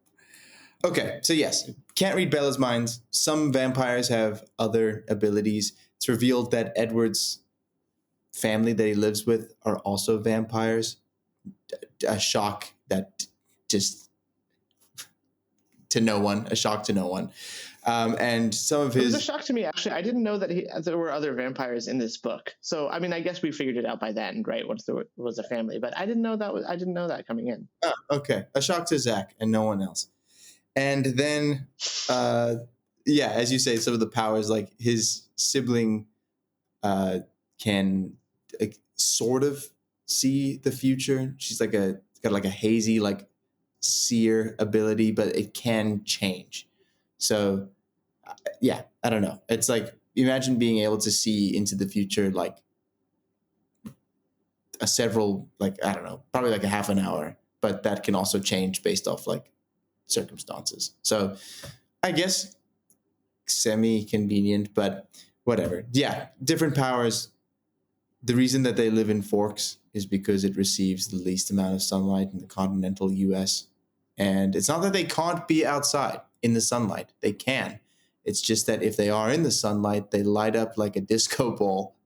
Okay, so yes, can't read Bella's minds. Some vampires have other abilities. It's revealed that Edward's family that he lives with are also vampires. A shock that just to no one. A shock to no one. And some of his... It was a shock to me, actually. I didn't know that there were other vampires in this book. So, I mean, I guess we figured it out by then, right? Once there was a family, but I didn't know that coming in. Oh, okay. A shock to Zach and no one else. And then, as you say, some of the powers, like his sibling can sort of see the future. She's got like a hazy like seer ability, but it can change. So yeah, I don't know. It's like imagine being able to see into the future like a several like I don't know, probably like a half an hour, but that can also change based off like circumstances. So I guess semi convenient, but whatever. Yeah, different powers. The reason that they live in Forks is because it receives the least amount of sunlight in the continental US. And it's not that they can't be outside in the sunlight, they can. It's just that if they are in the sunlight, they light up like a disco ball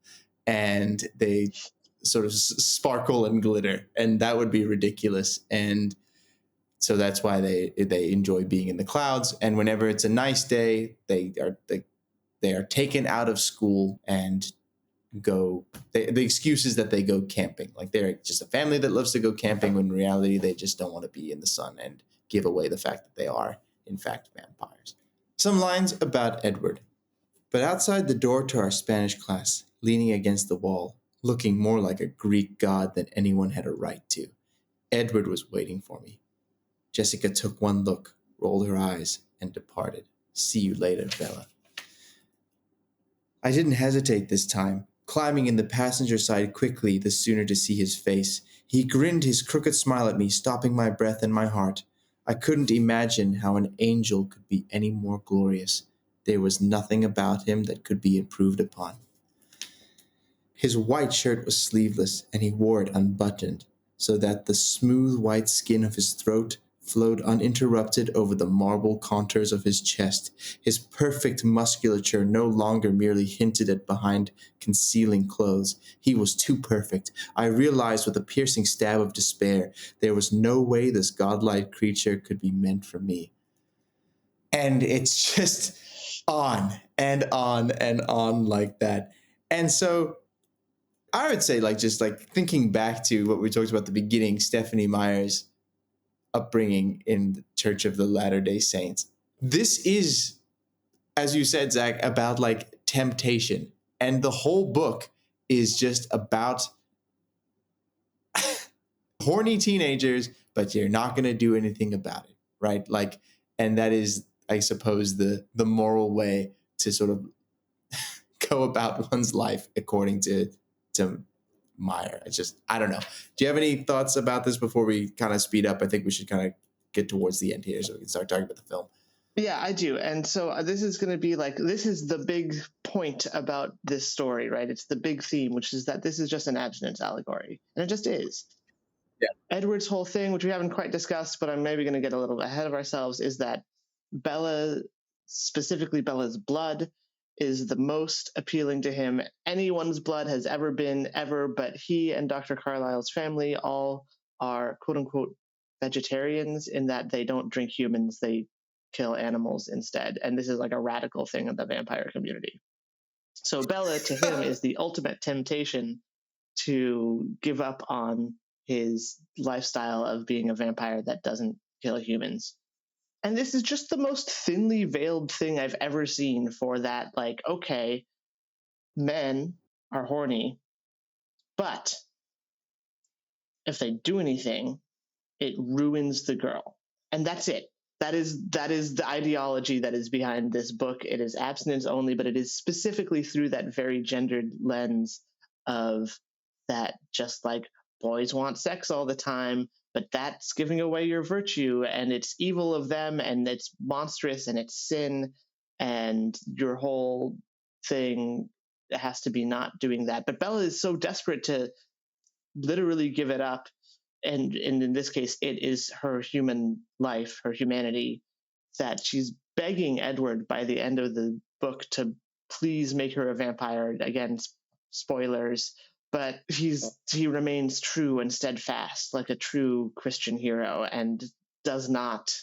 and they sort of sparkle and glitter. And that would be ridiculous. And so that's why they enjoy being in the clouds. And whenever it's a nice day, they are taken out of school and go. The excuse is that they go camping. Like they're just a family that loves to go camping. When in reality, they just don't want to be in the sun and give away the fact that they are in fact vampires. Some lines about Edward. But outside the door to our Spanish class, leaning against the wall, looking more like a Greek god than anyone had a right to, Edward was waiting for me. Jessica took one look, rolled her eyes, and departed. See you later, Bella. I didn't hesitate this time, climbing in the passenger side quickly the sooner to see his face. He grinned his crooked smile at me, stopping my breath and my heart. I couldn't imagine how an angel could be any more glorious. There was nothing about him that could be improved upon. His white shirt was sleeveless, and he wore it unbuttoned, so that the smooth white skin of his throat flowed uninterrupted over the marble contours of his chest. His perfect musculature no longer merely hinted at behind concealing clothes. He was too perfect. I realized with a piercing stab of despair there was no way this godlike creature could be meant for me. And it's just on and on and on like that. And so I would say, like, just like thinking back to what we talked about at the beginning, Stephanie Meyer's upbringing in the Church of the Latter-day Saints. This is, as you said, Zach, about like temptation. And the whole book is just about horny teenagers, but you're not going to do anything about it, right? Like, and that is, I suppose, the moral way to sort of go about one's life according to Meyer. It's just, I don't know. Do you have any thoughts about this before we kind of speed up? I think we should kind of get towards the end here so we can start talking about the film. Yeah, I do. And so this is going to be like, this is the big point about this story, right? It's the big theme, which is that this is just an abstinence allegory. And it just is. Yeah. Edward's whole thing, which we haven't quite discussed, but I'm maybe going to get a little ahead of ourselves, is that Bella, specifically Bella's blood, is the most appealing to him. Anyone's blood has ever been, ever, but he and Dr. Carlisle's family all are quote unquote vegetarians in that they don't drink humans, they kill animals instead. And this is like a radical thing in the vampire community. So Bella to him is the ultimate temptation to give up on his lifestyle of being a vampire that doesn't kill humans. And this is just the most thinly veiled thing I've ever seen for that. Like, okay, men are horny, but if they do anything, it ruins the girl. And that's it. That is the ideology that is behind this book. It is abstinence only, but it is specifically through that very gendered lens of that, just like boys want sex all the time, but that's giving away your virtue, and it's evil of them, and it's monstrous, and it's sin, and your whole thing has to be not doing that. But Bella is so desperate to literally give it up, and in this case it is her human life, her humanity, that she's begging Edward by the end of the book to please make her a vampire. Again, spoilers, but he remains true and steadfast like a true Christian hero and does not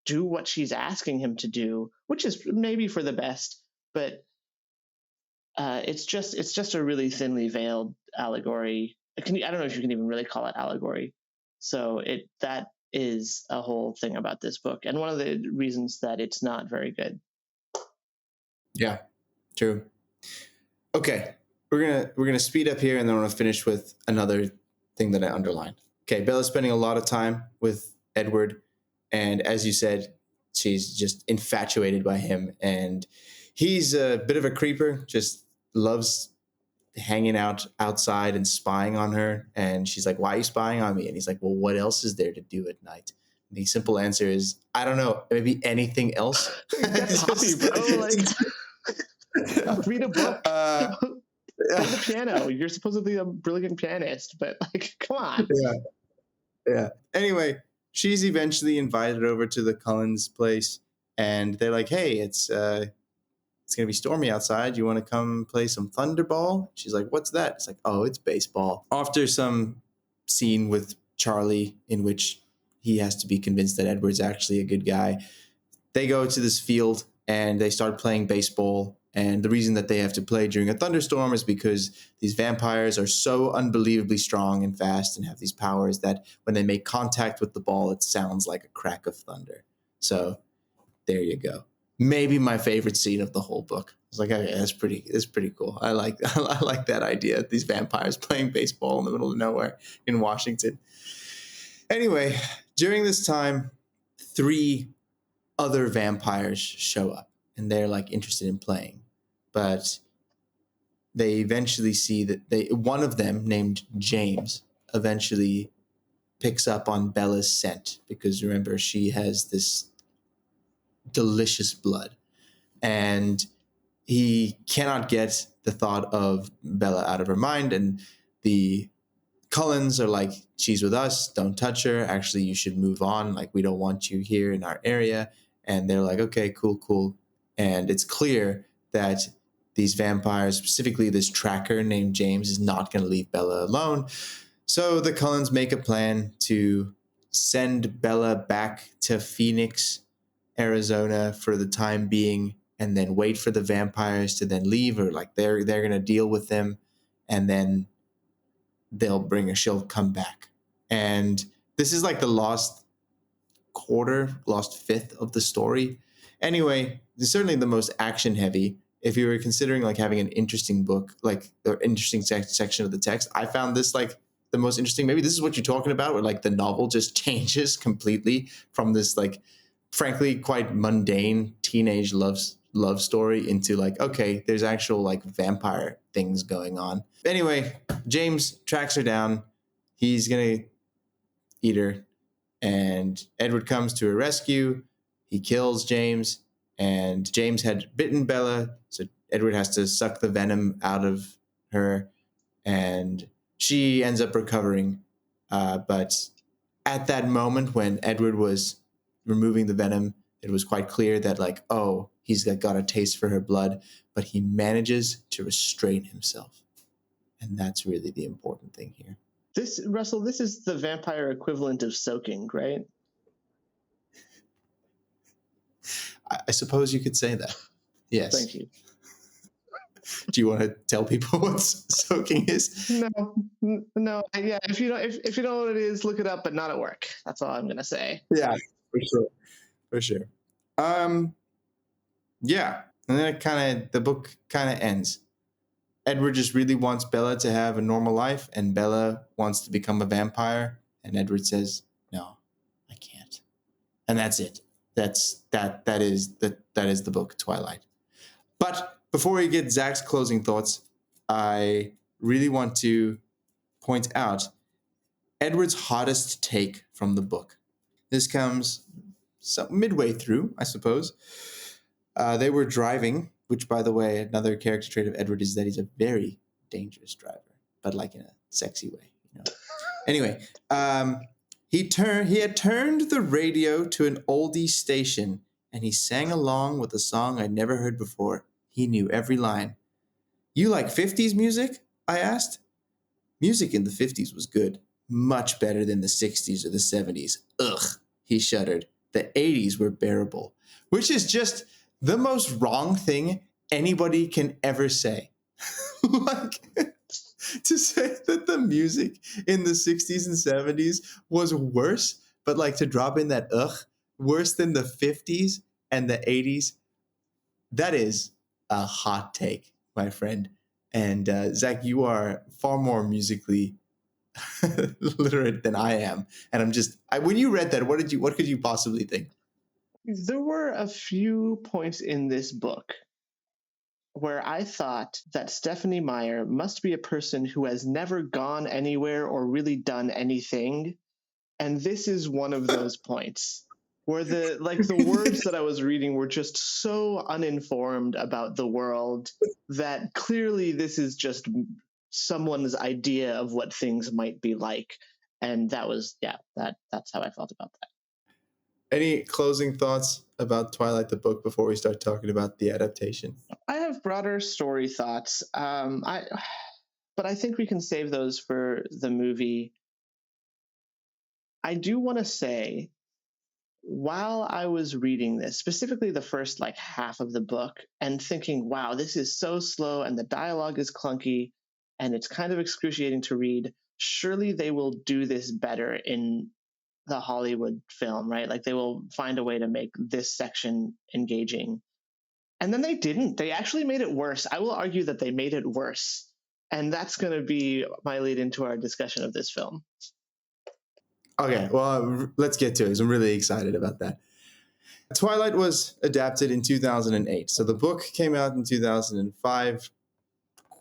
do what she's asking him to do, which is maybe for the best, but it's just a really thinly veiled allegory. I don't know if you can even really call it allegory. So that is a whole thing about this book, and one of the reasons that it's not very good. Yeah, true. Okay, we're gonna speed up here, and then we're gonna finish with another thing that I underlined. Okay, Bella's spending a lot of time with Edward, and as you said, she's just infatuated by him, and he's a bit of a creeper, just loves hanging out outside and spying on her. And she's like, "Why are you spying on me?" And he's like, "Well, what else is there to do at night?" And the simple answer is, "I don't know, maybe anything else." Get poppy, bro. Like, read a book. Play the piano. You're supposedly a brilliant pianist, but like, come on. Yeah. Anyway, she's eventually invited over to the Cullens' place, and they're like, "Hey, it's gonna be stormy outside. You want to come play some thunderball?" She's like, "What's that?" It's like, "Oh, it's baseball." After some scene with Charlie in which he has to be convinced that Edward's actually a good guy, they go to this field and they start playing baseball. And the reason that they have to play during a thunderstorm is because these vampires are so unbelievably strong and fast and have these powers that when they make contact with the ball, it sounds like a crack of thunder. So there you go. Maybe my favorite scene of the whole book. I was like, okay, that's pretty cool. I like that idea. These vampires playing baseball in the middle of nowhere in Washington. Anyway, during this time, 3 other vampires show up, and they're like interested in playing, but they eventually see that one of them, named James, eventually picks up on Bella's scent, because remember, she has this delicious blood, and he cannot get the thought of Bella out of her mind. And the Cullens are like, "She's with us, don't touch her, actually you should move on, like we don't want you here in our area." And they're like, "Okay, cool." And it's clear that these vampires, specifically this tracker named James, is not going to leave Bella alone. So the Cullens make a plan to send Bella back to Phoenix, Arizona for the time being, and then wait for the vampires to then leave, or like they're going to deal with them, and then she'll come back. And this is like the lost fifth of the story. Anyway, it's certainly the most action heavy. If you were considering like having an interesting book, like the interesting section of the text, I found this like the most interesting. Maybe this is what you're talking about, where like the novel just changes completely from this like frankly quite mundane teenage love story into like, okay, there's actual like vampire things going on. Anyway, James tracks her down. He's gonna eat her, and Edward comes to her rescue. He kills James, and James had bitten Bella, so Edward has to suck the venom out of her, and she ends up recovering. But at that moment when Edward was removing the venom, it was quite clear that like, oh, he's got a taste for her blood, but he manages to restrain himself. And that's really the important thing here. Russell, this is the vampire equivalent of soaking, right? I suppose you could say that. Yes. Thank you. Do you want to tell people what soaking is? No. Yeah, if you don't know what it is, look it up, but not at work. That's all I'm gonna say. Yeah, for sure. Yeah, and then the book kind of ends. Edward just really wants Bella to have a normal life, and Bella wants to become a vampire, and Edward says, "No, I can't." And that's it. That is the book Twilight. But before we get Zach's closing thoughts, I really want to point out Edward's hottest take from the book. This comes midway through, I suppose. They were driving, which, by the way, another character trait of Edward is that he's a very dangerous driver, but like in a sexy way, you know. Anyway, he had turned the radio to an oldie station, and he sang along with a song I'd never heard before. He knew every line. "You like 50s music?" I asked. Music in the 50s was good, much better than the 60s or the 70s. Ugh, he shuddered. The 80s were bearable, which is just the most wrong thing anybody can ever say. Like, to say that the music in the 60s and 70s was worse, but like to drop in that worse than the 50s and the 80s, that is a hot take, my friend. And Zach, you are far more musically literate than I am. And when you read that, what could you possibly think? There were a few points in this book where I thought that Stephanie Meyer must be a person who has never gone anywhere or really done anything. And this is one of those points where the words that I was reading were just so uninformed about the world that clearly this is just someone's idea of what things might be like. And that's how I felt about that. Any closing thoughts about Twilight the book before we start talking about the adaptation? I have broader story thoughts. But I think we can save those for the movie. I do want to say, while I was reading this, specifically the first half of the book, and thinking, wow, this is so slow and the dialogue is clunky and it's kind of excruciating to read. Surely they will do this better in the Hollywood film, right? Like they will find a way to make this section engaging. And then they didn't. They actually made it worse. I will argue that they made it worse. And that's going to be my lead into our discussion of this film. Okay, well, let's get to it, because I'm really excited about that. Twilight was adapted in 2008. So the book came out in 2005.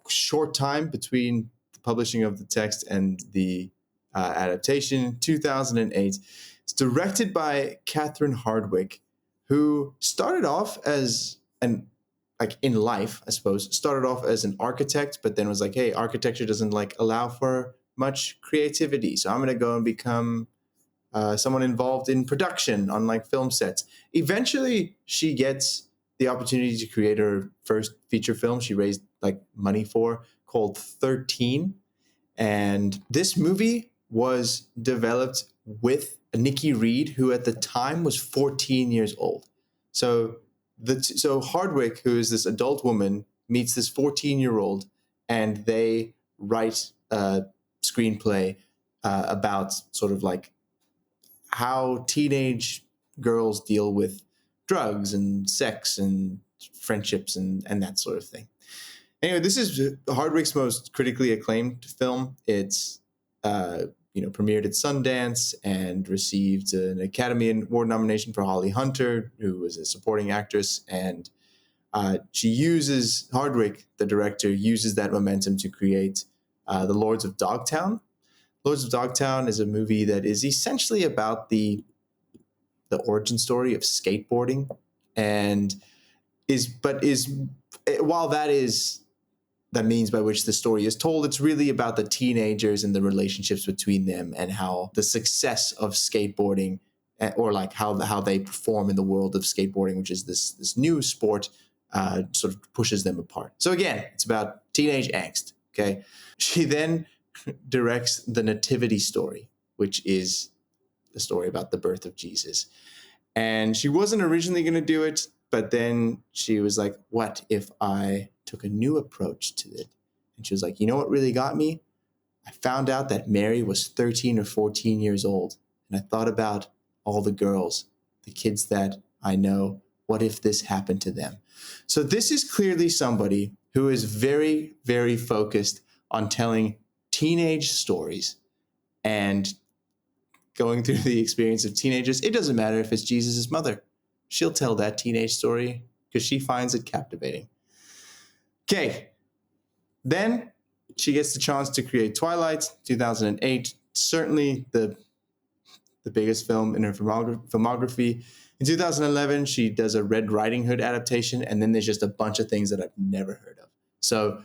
Short time between the publishing of the text and the adaptation, 2008. It's directed by Catherine Hardwicke, who started off as in life, I suppose, started off as an architect, but then was like, hey, architecture doesn't allow for much creativity. So I'm going to go and become someone involved in production on film sets. Eventually, she gets the opportunity to create her first feature film she raised money for, called 13. And this movie was developed with Nikki Reed, who at the time was 14 years old. So Hardwicke, who is this adult woman, meets this 14-year-old, and they write a screenplay about sort of how teenage girls deal with drugs and sex and friendships and that sort of thing. Anyway, this is Hardwicke's most critically acclaimed film. It's premiered at Sundance and received an Academy Award nomination for Holly Hunter, who was a supporting actress. And Hardwicke, the director, uses that momentum to create The Lords of Dogtown. Lords of Dogtown is a movie that is essentially about the origin story of skateboarding, and while that means by which the story is told, it's really about the teenagers and the relationships between them and how the success of skateboarding, or how they perform in the world of skateboarding, which is this new sport, sort of pushes them apart. So again, it's about teenage angst. Okay, she then directs The Nativity Story, which is the story about the birth of Jesus. And she wasn't originally going to do it, but then she was like, what if I took a new approach to it? And she was like, you know what really got me? I found out that Mary was 13 or 14 years old. And I thought about all the girls, the kids that I know. What if this happened to them? So this is clearly somebody who is very, very focused on telling teenage stories and going through the experience of teenagers. It doesn't matter if it's Jesus' mother. She'll tell that teenage story because she finds it captivating. Okay. Then she gets the chance to create Twilight, 2008. Certainly the biggest film in her filmography. In 2011, she does a Red Riding Hood adaptation, and then there's just a bunch of things that I've never heard of. So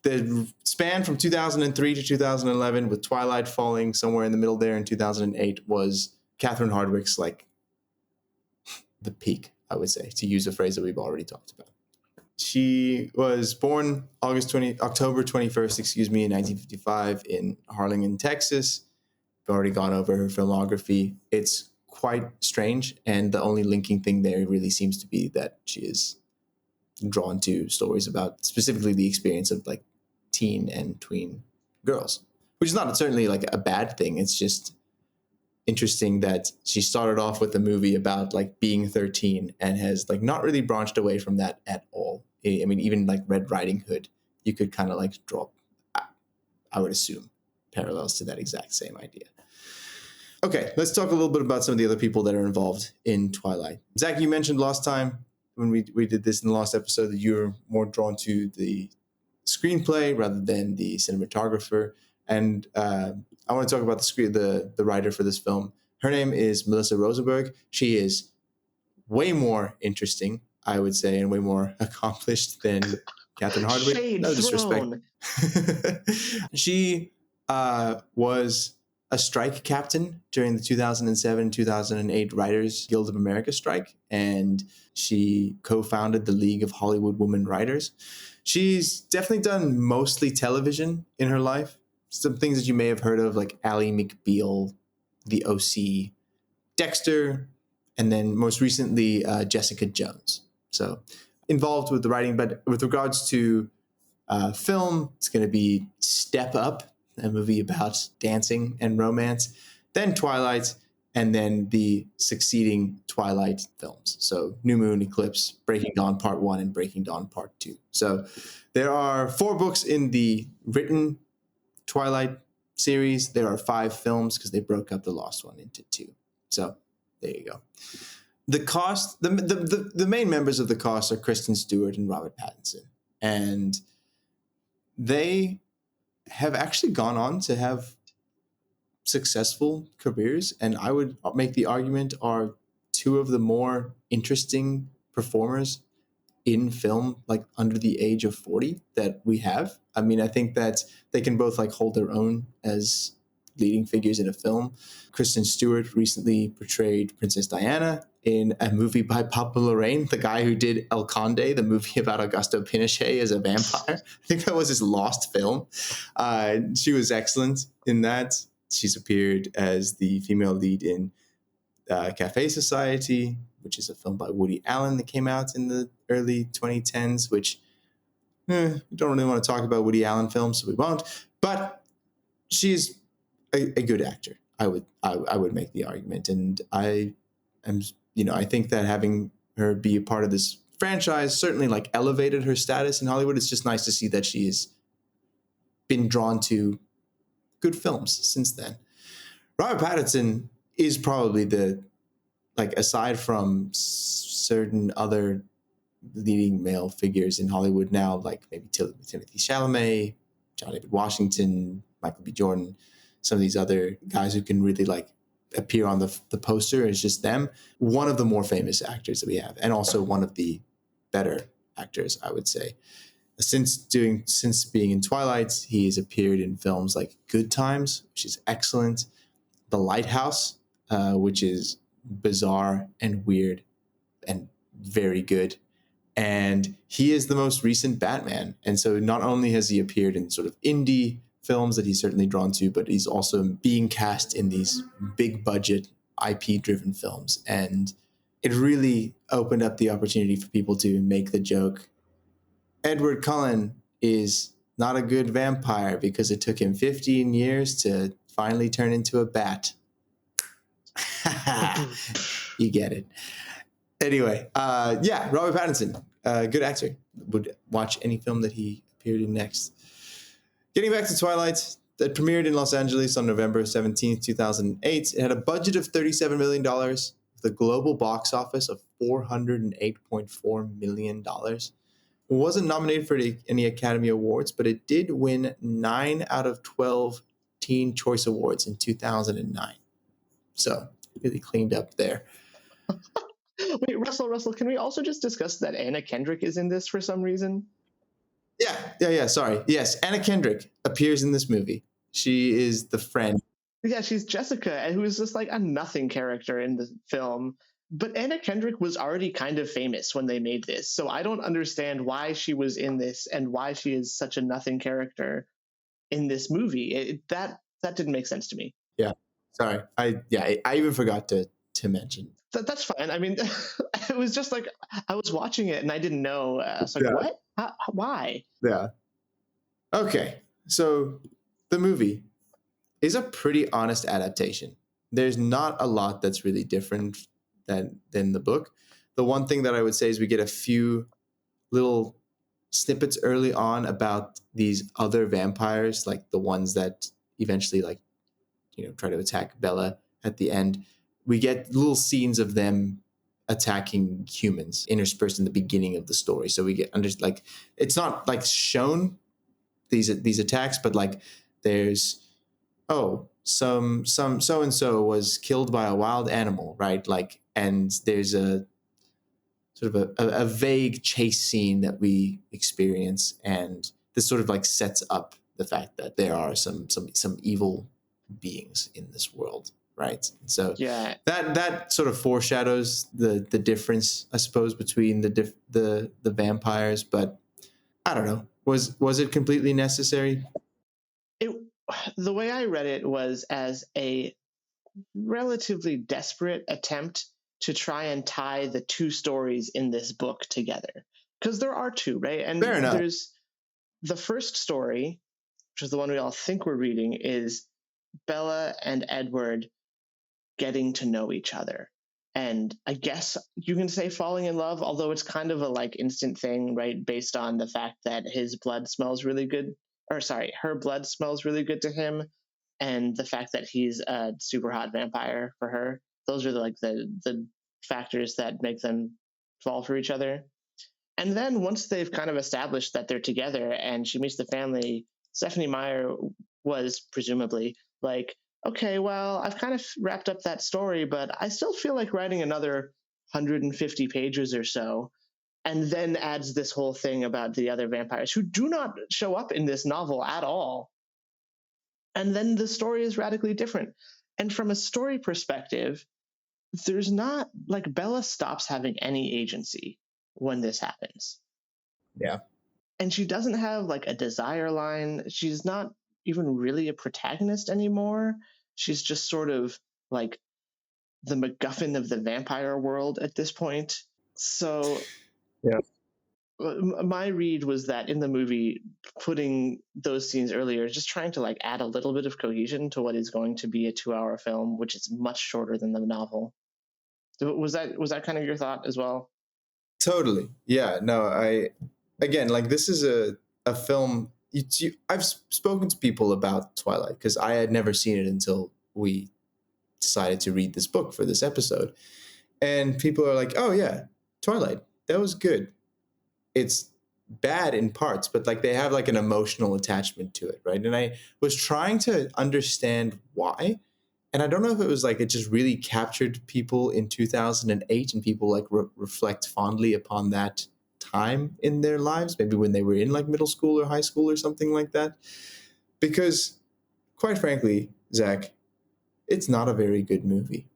the span from 2003 to 2011, with Twilight falling somewhere in the middle there in 2008, was Catherine Hardwicke's the peak, I would say, to use a phrase that we've already talked about. She was born October 21st, in 1955 in Harlingen, Texas. I've already gone over her filmography. It's quite strange, and the only linking thing there really seems to be that she is drawn to stories about specifically the experience of teen and tween girls, which is not certainly a bad thing. It's just interesting that she started off with a movie about being 13 and has not really branched away from that at all. I mean, even Red Riding Hood you could kind of like draw, I would assume, parallels to that exact same idea. Okay, let's talk a little bit about some of the other people that are involved in Twilight. Zach, you mentioned last time when we did this in the last episode that you're more drawn to the screenplay rather than the cinematographer. And I want to talk about the writer for this film. Her name is Melissa Rosenberg. She is way more interesting, I would say, and way more accomplished than Catherine Hardwicke. Shade No disrespect. thrown. She was a strike captain during the 2007-2008 Writers Guild of America strike, and she co-founded the League of Hollywood Women Writers. She's definitely done mostly television in her life. Some things that you may have heard of, like Ally McBeal, The OC, Dexter, and then most recently Jessica Jones. So involved with the writing, but with regards to film, it's going to be Step Up, a movie about dancing and romance, then Twilight, and then the succeeding Twilight films. So New Moon, Eclipse, Breaking Dawn Part 1, and Breaking Dawn Part 2. So there are 4 books in the written Twilight series. There are 5 films because they broke up the last one into 2. So there you go. The cast, the main members of the cast are Kristen Stewart and Robert Pattinson. And they have actually gone on to have successful careers, and I would make the argument are 2 of the more interesting performers in film, like under the age of 40, that we have. I mean, I think that they can both like hold their own as leading figures in a film. Kristen Stewart recently portrayed Princess Diana in a movie by Pablo Larraín, the guy who did El Conde, the movie about Augusto Pinochet as a vampire. I think that was his lost film. She was excellent in that. She's appeared as the female lead in Cafe Society, which is a film by Woody Allen that came out in the early 2010s, which we don't really want to talk about Woody Allen films, so we won't. But she's a good actor. I would make the argument, and I think that having her be a part of this franchise certainly like elevated her status in Hollywood. It's just nice to see that she's been drawn to good films since then. Robert Pattinson is probably aside from certain other leading male figures in Hollywood now, like maybe Timothy Chalamet, John David Washington, Michael B. Jordan, some of these other guys who can really like appear on the poster as just them, one of the more famous actors that we have, and also one of the better actors, I would say. Since being in Twilight, he has appeared in films like Good Times, which is excellent, The Lighthouse, which is bizarre and weird and very good. And he is the most recent Batman. And so not only has he appeared in sort of indie films that he's certainly drawn to, but he's also being cast in these big budget IP driven films. And it really opened up the opportunity for people to make the joke, Edward Cullen is not a good vampire because it took him 15 years to finally turn into a bat. You get it. Anyway, Robert Pattinson, good actor. Would watch any film that he appeared in next. Getting back to Twilight, that premiered in Los Angeles on November 17th, 2008. It had a budget of $37 million, with a global box office of $408.4 million. It wasn't nominated for any Academy Awards, but it did win 9 out of 12 Teen Choice Awards in 2009. So really cleaned up there. Wait, Russell, can we also just discuss that Anna Kendrick is in this for some reason? Yeah. Sorry. Yes, Anna Kendrick appears in this movie. She is the friend. Yeah, she's Jessica, who is just like a nothing character in the film. But Anna Kendrick was already kind of famous when they made this, so I don't understand why she was in this and why she is such a nothing character in this movie. That didn't make sense to me. Yeah, sorry. I even forgot to mention. That's fine. I mean, it was just like I was watching it and I didn't know. Like, what? Why? Yeah. Okay, so the movie is a pretty honest adaptation. There's not a lot that's really different than the book. The one thing that I would say is we get a few little snippets early on about these other vampires, like the ones that eventually like, try to attack Bella at the end. We get little scenes of them attacking humans interspersed in the beginning of the story. So we get under like, it's not like shown these attacks, but like there's, oh, some so and so was killed by a wild animal, right? Like, and there's a sort of a vague chase scene that we experience, and this sort of like sets up the fact that there are some evil beings in this world, right? So Yeah. that sort of foreshadows the difference, I suppose, between the vampires. But I don't know, was it completely necessary? It, the way I read it was as a relatively desperate attempt to try and tie the two stories in this book together. Because there are two, right? And Fair enough. there's the first story, which is the one we all think we're reading, is Bella and Edward getting to know each other. And I guess you can say falling in love, although it's kind of a like instant thing, right? Based on the fact that his blood smells really good, or sorry, her blood smells really good to him, and the fact that he's a super hot vampire for her. Those are the factors that make them fall for each other. And then once they've kind of established that they're together and she meets the family, Stephanie Meyer was presumably like, okay, well, I've kind of wrapped up that story, but I still feel like writing another 150 pages or so. And then adds this whole thing about the other vampires who do not show up in this novel at all. And then the story is radically different. And from a story perspective, there's not like Bella stops having any agency when this happens. Yeah. And she doesn't have like a desire line. She's not even really a protagonist anymore. She's just sort of like the MacGuffin of the vampire world at this point. So Yeah. my read was that in the movie, putting those scenes earlier, just trying to like add a little bit of cohesion to what is going to be a 2-hour film, which is much shorter than the novel. Was that kind of your thought as well? Totally. Yeah. No, again, like this is a film. I've spoken to people about Twilight because I had never seen it until we decided to read this book for this episode. And people are like, oh, yeah, Twilight, that was good. It's bad in parts, but like they have like an emotional attachment to it, right? And I was trying to understand why. And I don't know if it was like it just really captured people in 2008 and people like reflect fondly upon that time in their lives, maybe when they were in like middle school or high school or something like that. Because quite frankly, Zach, it's not a very good movie.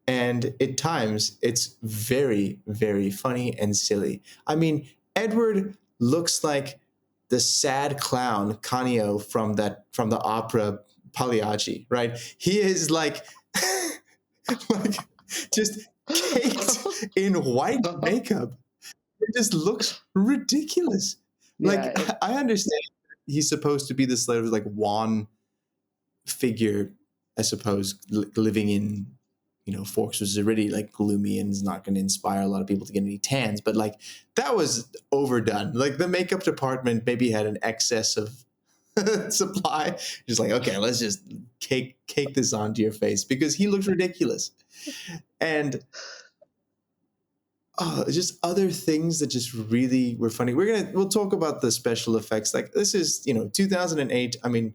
And at times it's very, very funny and silly. I mean, Edward looks like the sad clown Canio from the opera Pagliacci, right? He is like like just caked in white makeup. It just looks ridiculous. Like Yeah, I understand he's supposed to be this sort of like wan figure, I suppose, living in Forks, was already like gloomy and is not going to inspire a lot of people to get any tans. But like that was overdone. Like the makeup department maybe had an excess of supply. Just like, okay, let's just cake this onto your face because he looks ridiculous. And just other things that just really were funny. We'll talk about the special effects. Like this is 2008. I mean,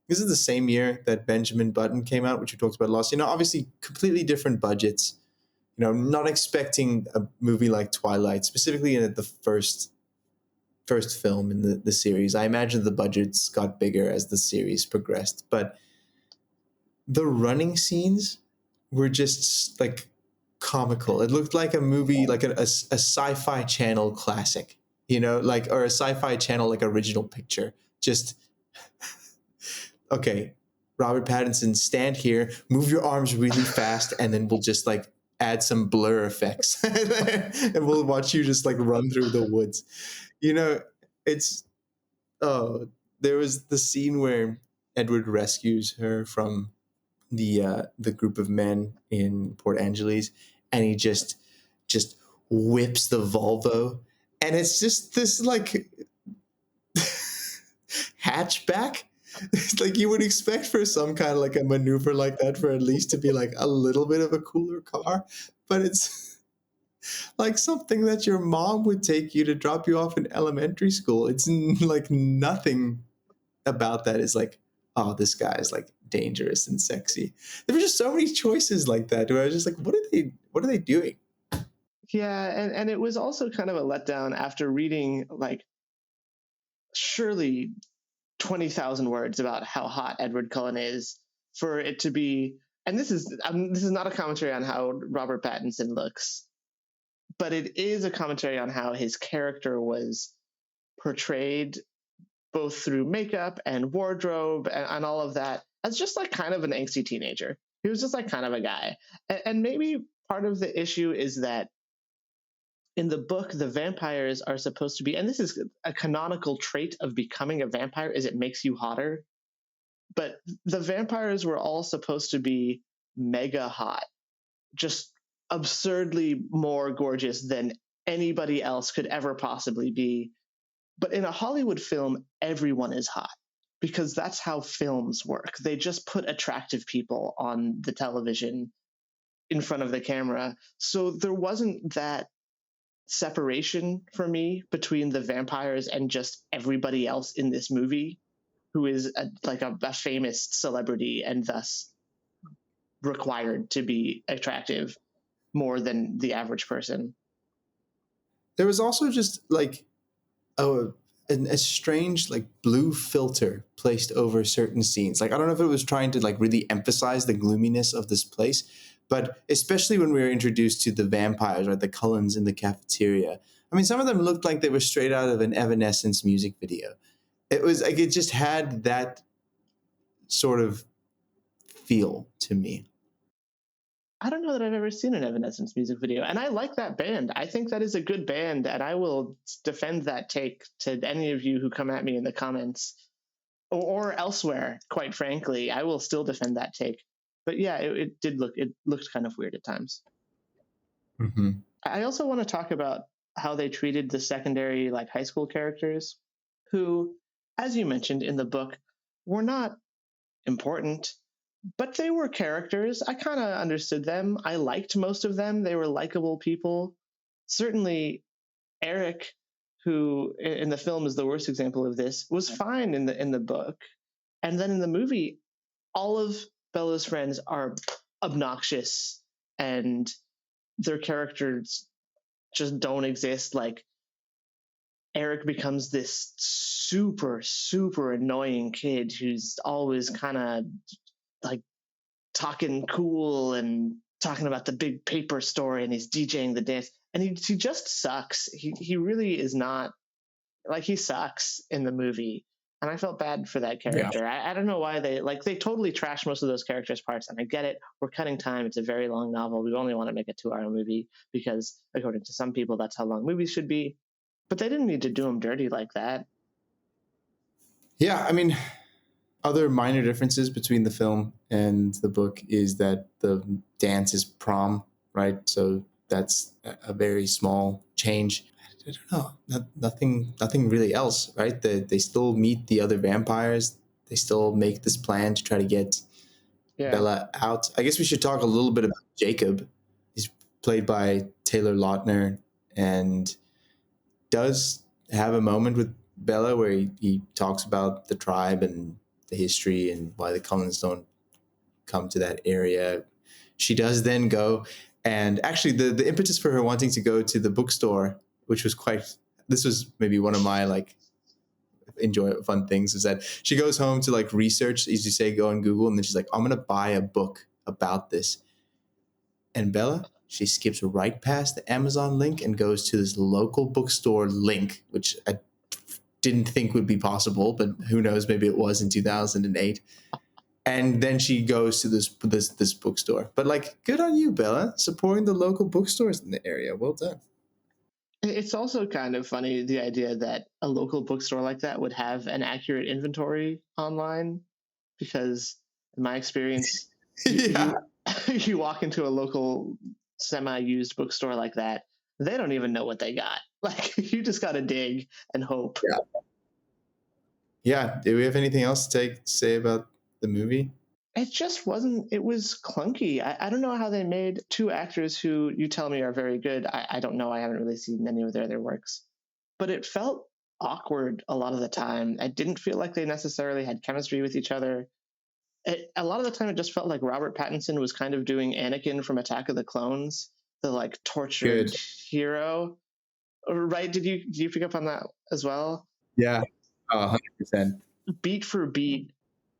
this is the same year that Benjamin Button came out, which we talked about last. Obviously completely different budgets. Not expecting a movie like Twilight, specifically in the first film in the series. I imagine the budgets got bigger as the series progressed, but the running scenes were just like comical. It looked like a movie, like a sci-fi channel classic, like, or a sci-fi channel like original picture. Just okay, Robert Pattinson, stand here, move your arms really fast, and then we'll just like add some blur effects, and we'll watch you just like run through the woods. It's there was the scene where Edward rescues her from the group of men in Port Angeles, and he just whips the Volvo, and it's just this like hatchback. It's like you would expect for some kind of like a maneuver like that for at least to be like a little bit of a cooler car, but it's like something that your mom would take you to drop you off in elementary school. It's like nothing about that is like, oh, this guy is like dangerous and sexy. There were just so many choices like that where I was just like, what are they doing? Yeah, and it was also kind of a letdown after reading like surely 20,000 words about how hot Edward Cullen is for it to be. And this is not a commentary on how Robert Pattinson looks, but it is a commentary on how his character was portrayed both through makeup and wardrobe and all of that as just like kind of an angsty teenager. He was just like kind of a guy. And maybe part of the issue is that in the book, the vampires are supposed to be, and this is a canonical trait of becoming a vampire, is it makes you hotter. But the vampires were all supposed to be mega hot, just absurdly more gorgeous than anybody else could ever possibly be. But in a Hollywood film, everyone is hot because that's how films work. They just put attractive people on the television in front of the camera. So there wasn't that separation for me between the vampires and just everybody else in this movie who is a famous celebrity and thus required to be attractive more than the average person. There was also just like a strange like blue filter placed over certain scenes. Like I don't know if it was trying to like really emphasize the gloominess of this place, but especially when we were introduced to the vampires, right, the Cullens in the cafeteria. I mean, some of them looked like they were straight out of an Evanescence music video. It was like it just had that sort of feel to me. I don't know that I've ever seen an Evanescence music video, and I like that band. I think that is a good band, and I will defend that take to any of you who come at me in the comments or elsewhere. Quite frankly, I will still defend that take. But yeah, it looked kind of weird at times. Mm-hmm. I also want to talk about how they treated the secondary like high school characters, who, as you mentioned in the book, were not important. But they were characters. I kind of understood them. I liked most of them. They were likable people. Certainly, Eric, who in the film is the worst example of this, was fine in the book. And then in the movie, all of Bella's friends are obnoxious and their characters just don't exist. Like Eric becomes this super, super annoying kid who's always kind of like talking cool and talking about the big paper story, and he's DJing the dance, and he just sucks. He really is not like, he sucks in the movie, and I felt bad for that character. Yeah. I don't know why they totally trash most of those characters' parts, and I get it. We're cutting time. It's a very long novel. We only want to make a 2-hour movie because, according to some people, that's how long movies should be. But they didn't need to do them dirty like that. Yeah, I mean, other minor differences between the film and the book is that the dance is prom, right? So that's a very small change. I don't know, nothing really else, right? They still meet the other vampires. They still make this plan to try to get Bella out. I guess we should talk a little bit about Jacob. He's played by Taylor Lautner and does have a moment with Bella where he talks about the tribe and the history and why the Cullens don't come to that area. She does then go, and actually the impetus for her wanting to go to the bookstore, which was this was maybe one of my like fun things, is that she goes home to like research, as you say, go on Google, and then she's like, I'm gonna buy a book about this. And Bella, she skips right past the Amazon link and goes to this local bookstore link, which I didn't think would be possible, but who knows, maybe it was in 2008. And then she goes to this bookstore. But like, good on you, Bella, supporting the local bookstores in the area. Well done. It's also kind of funny, the idea that a local bookstore like that would have an accurate inventory online, because in my experience, you walk into a local semi-used bookstore like that, they don't even know what they got. Like, you just got to dig and hope. Yeah. Do we have anything else to say about the movie? It just wasn't, it was clunky. I don't know how they made two actors who you tell me are very good. I don't know. I haven't really seen any of their other works, but it felt awkward a lot of the time. I didn't feel like they necessarily had chemistry with each other. A lot of the time, it just felt like Robert Pattinson was kind of doing Anakin from Attack of the Clones, the like tortured Good. hero. Right? Did you pick up on that as well? Yeah. Oh, 100%. Beat for beat,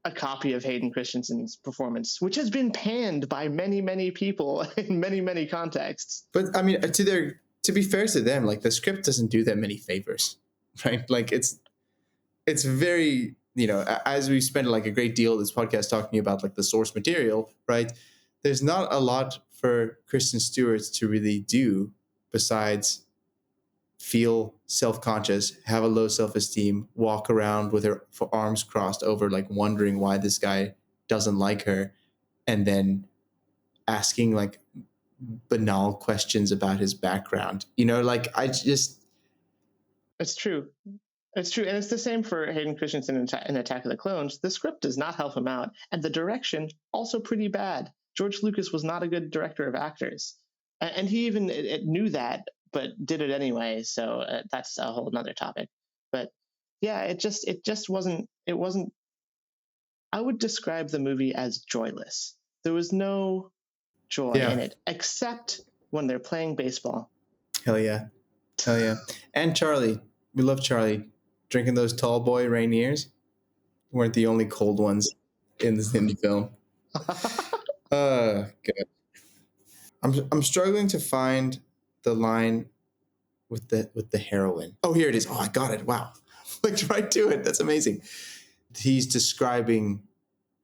a copy of Hayden Christensen's performance, which has been panned by many, many people in many, many contexts. But I mean, to be fair to them, like the script doesn't do them any favors, right? Like it's very, as we spend like a great deal of this podcast talking about like the source material, right? There's not a lot for Kristen Stewart to really do besides feel self-conscious, have a low self-esteem, walk around with her arms crossed over, like wondering why this guy doesn't like her, and then asking like banal questions about his background. Like I just It's true. It's true. And it's the same for Hayden Christensen in Attack of the Clones. The script does not help him out. And the direction, also pretty bad. George Lucas was not a good director of actors. And he even knew that, but did it anyway. So that's a whole nother topic. But yeah, it just wasn't, I would describe the movie as joyless. There was no joy yeah, in it, except when they're playing baseball. hell yeah, hell yeah. And Charlie, we love Charlie drinking those tall boy Rainiers. Weren't the only cold ones in the film. Good. I'm struggling to find the line with the heroine. Oh, here it is. Oh, I got it. Wow, clicked right to it. That's amazing. He's describing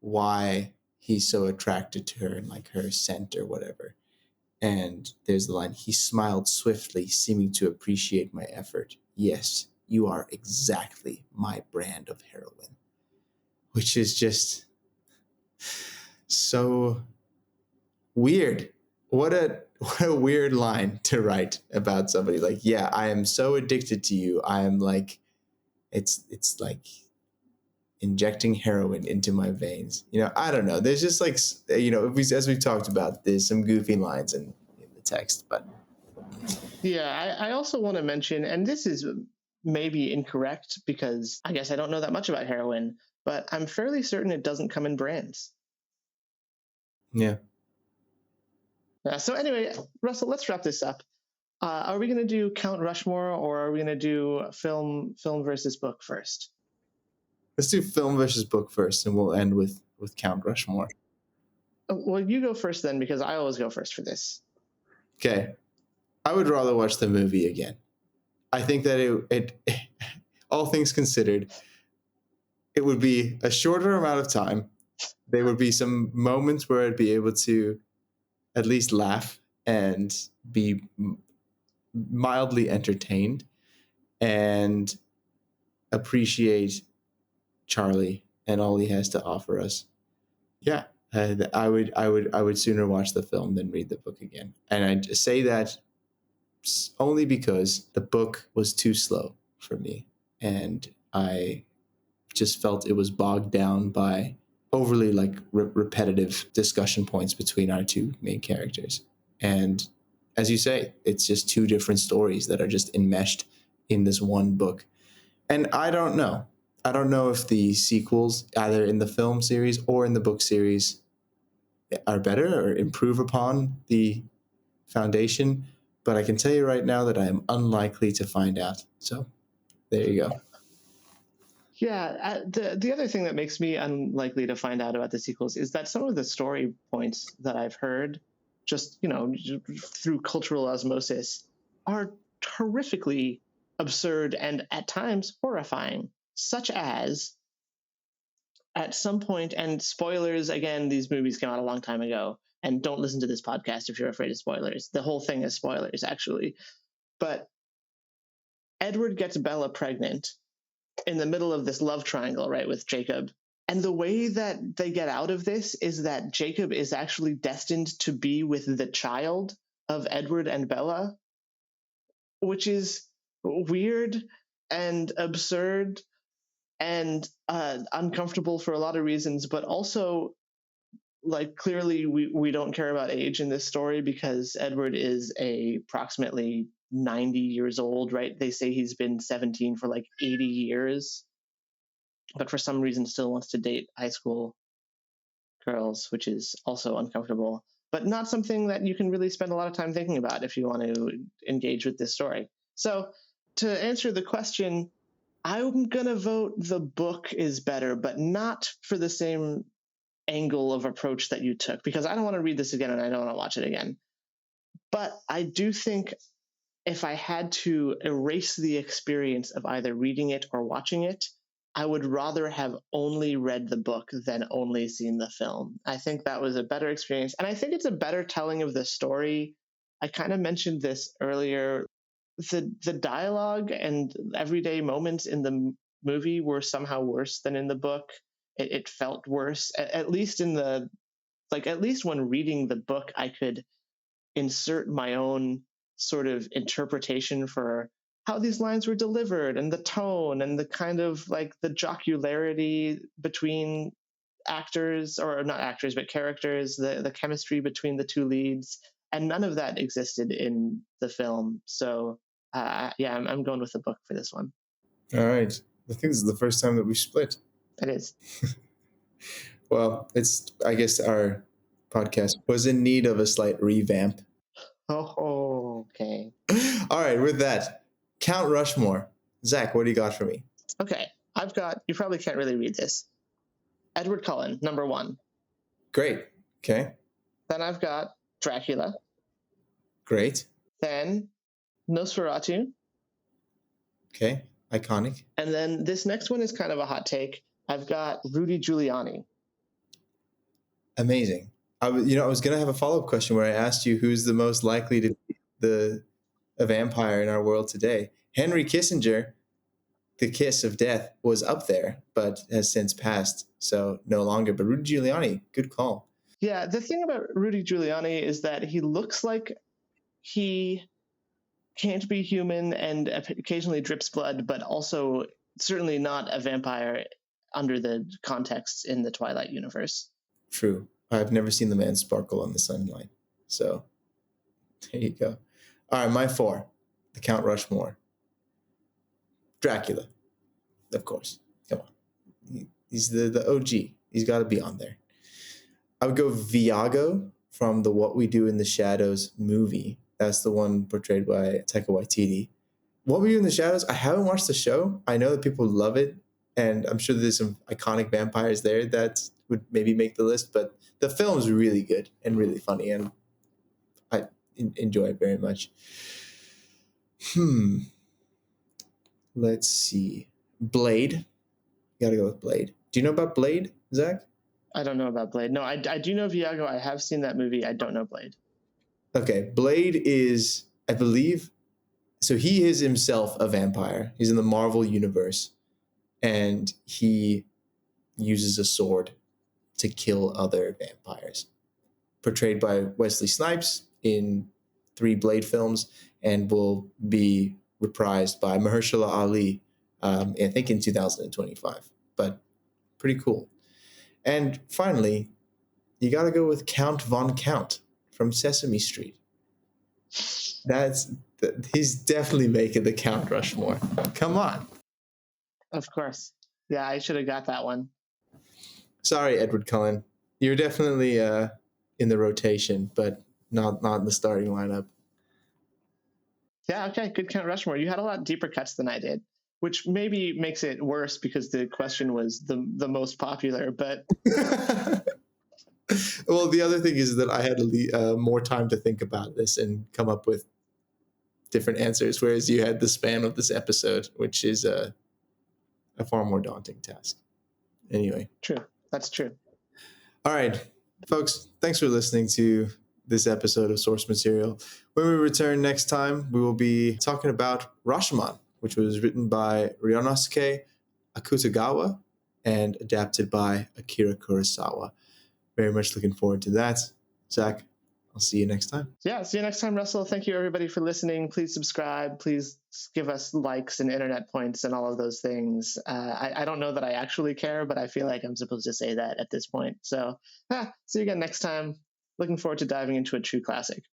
why he's so attracted to her and like her scent or whatever. And there's the line, he smiled swiftly, seeming to appreciate my effort. Yes, you are exactly my brand of heroine. Which is just so weird. What a weird line to write about somebody. Like, yeah, I am so addicted to you. I am like, it's like injecting heroin into my veins. I don't know. There's just like, as we've talked about, there's some goofy lines in the text, but Yeah, I also want to mention, and this is maybe incorrect because I guess I don't know that much about heroin, but I'm fairly certain it doesn't come in brands. yeah. So anyway, Russell, let's wrap this up. Are we going to do Count Rushmore, or are we going to do film versus book first? Let's do film versus book first, and we'll end with Count Rushmore. Well, you go first then, because I always go first for this. Okay. I would rather watch the movie again. I think that it all things considered, it would be a shorter amount of time. There would be some moments where I'd be able to at least laugh and be mildly entertained and appreciate Charlie and all he has to offer us. Yeah, I would sooner watch the film than read the book again. And I say that only because the book was too slow for me, and I just felt it was bogged down by overly like repetitive discussion points between our two main characters. And as you say, it's just two different stories that are just enmeshed in this one book. And I don't know. I don't know if the sequels, either in the film series or in the book series, are better or improve upon the foundation. But I can tell you right now that I am unlikely to find out. So there you go. Yeah, the other thing that makes me unlikely to find out about the sequels is that some of the story points that I've heard, just through cultural osmosis, are horrifically absurd and at times horrifying. Such as, at some point, and spoilers again, these movies came out a long time ago, and don't listen to this podcast if you're afraid of spoilers. The whole thing is spoilers, actually. But Edward gets Bella pregnant in the middle of this love triangle, right, with Jacob. And the way that they get out of this is that Jacob is actually destined to be with the child of Edward and Bella, which is weird and absurd and uncomfortable for a lot of reasons, but also like clearly we don't care about age in this story because Edward is approximately 90 years old, right? They say he's been 17 for like 80 years, but for some reason still wants to date high school girls, which is also uncomfortable, but not something that you can really spend a lot of time thinking about if you want to engage with this story. So to answer the question, I'm going to vote the book is better, but not for the same angle of approach that you took, because I don't want to read this again and I don't want to watch it again. But I do think if I had to erase the experience of either reading it or watching it, I would rather have only read the book than only seen the film. I think that was a better experience. And I think it's a better telling of the story. I kind of mentioned this earlier. The dialogue and everyday moments in the movie were somehow worse than in the book. It felt worse, at least in the, like, at least when reading the book, I could insert my own sort of interpretation for how these lines were delivered and the tone and the kind of like the jocularity between actors, or not actors but characters, the chemistry between the two leads, and none of that existed in the film. So yeah, I'm going with the book for this one. All right. I think this is the first time that we've split. It is. Well, I guess our podcast was in need of a slight revamp. Oh, okay. All right, with that, Count Rushmore. Zach, what do you got for me? Okay, I've got, you probably can't really read this. Edward Cullen, number 1. Great. Okay. Then I've got Dracula. Great. Then Nosferatu. Okay. Iconic. And then this next one is kind of a hot take. I've got Rudy Giuliani. Amazing. I was going to have a follow-up question where I asked you who's the most likely to be a vampire in our world today. Henry Kissinger, the kiss of death, was up there, but has since passed, so no longer. But Rudy Giuliani, good call. Yeah, the thing about Rudy Giuliani is that he looks like he can't be human and occasionally drips blood, but also certainly not a vampire under the context in the Twilight universe. True. I've never seen the man sparkle on the sunlight. So there you go. All right, my 4, the Count Rushmore. Dracula, of course. Come on. He's the OG. He's got to be on there. I would go Viago from the What We Do in the Shadows movie. That's the one portrayed by Taika Waititi. What We Do in the Shadows, I haven't watched the show. I know that people love it, and I'm sure there's some iconic vampires there that would maybe make the list, but the film is really good and really funny, and I enjoy it very much. Let's see. Blade. Gotta go with Blade. Do you know about Blade, Zach? I don't know about Blade. No, I do know Viago. I have seen that movie. I don't know Blade. Okay, Blade is, I believe, so he is himself a vampire. He's in the Marvel universe, and he uses a sword to kill other vampires. Portrayed by Wesley Snipes in 3 Blade films, and will be reprised by Mahershala Ali, I think in 2025. But pretty cool. And finally, you got to go with Count Von Count from Sesame Street. He's definitely making the Count Rushmore. Come on. Of course. Yeah, I should have got that one. Sorry, Edward Cullen. You're definitely in the rotation, but not in the starting lineup. Yeah, okay, good Count Rushmore. You had a lot deeper cuts than I did, which maybe makes it worse because the question was the most popular, but... Well, the other thing is that I had more time to think about this and come up with different answers, whereas you had the span of this episode, which is a far more daunting task. Anyway. True. That's true. All right, folks, thanks for listening to this episode of Source Material. When we return next time, we will be talking about Rashomon, which was written by Ryunosuke Akutagawa and adapted by Akira Kurosawa. Very much looking forward to that. Zach, I'll see you next time. Yeah, see you next time, Russell. Thank you, everybody, for listening. Please subscribe. Please give us likes and internet points and all of those things. I don't know that I actually care, but I feel like I'm supposed to say that at this point. So see you again next time. Looking forward to diving into a true classic.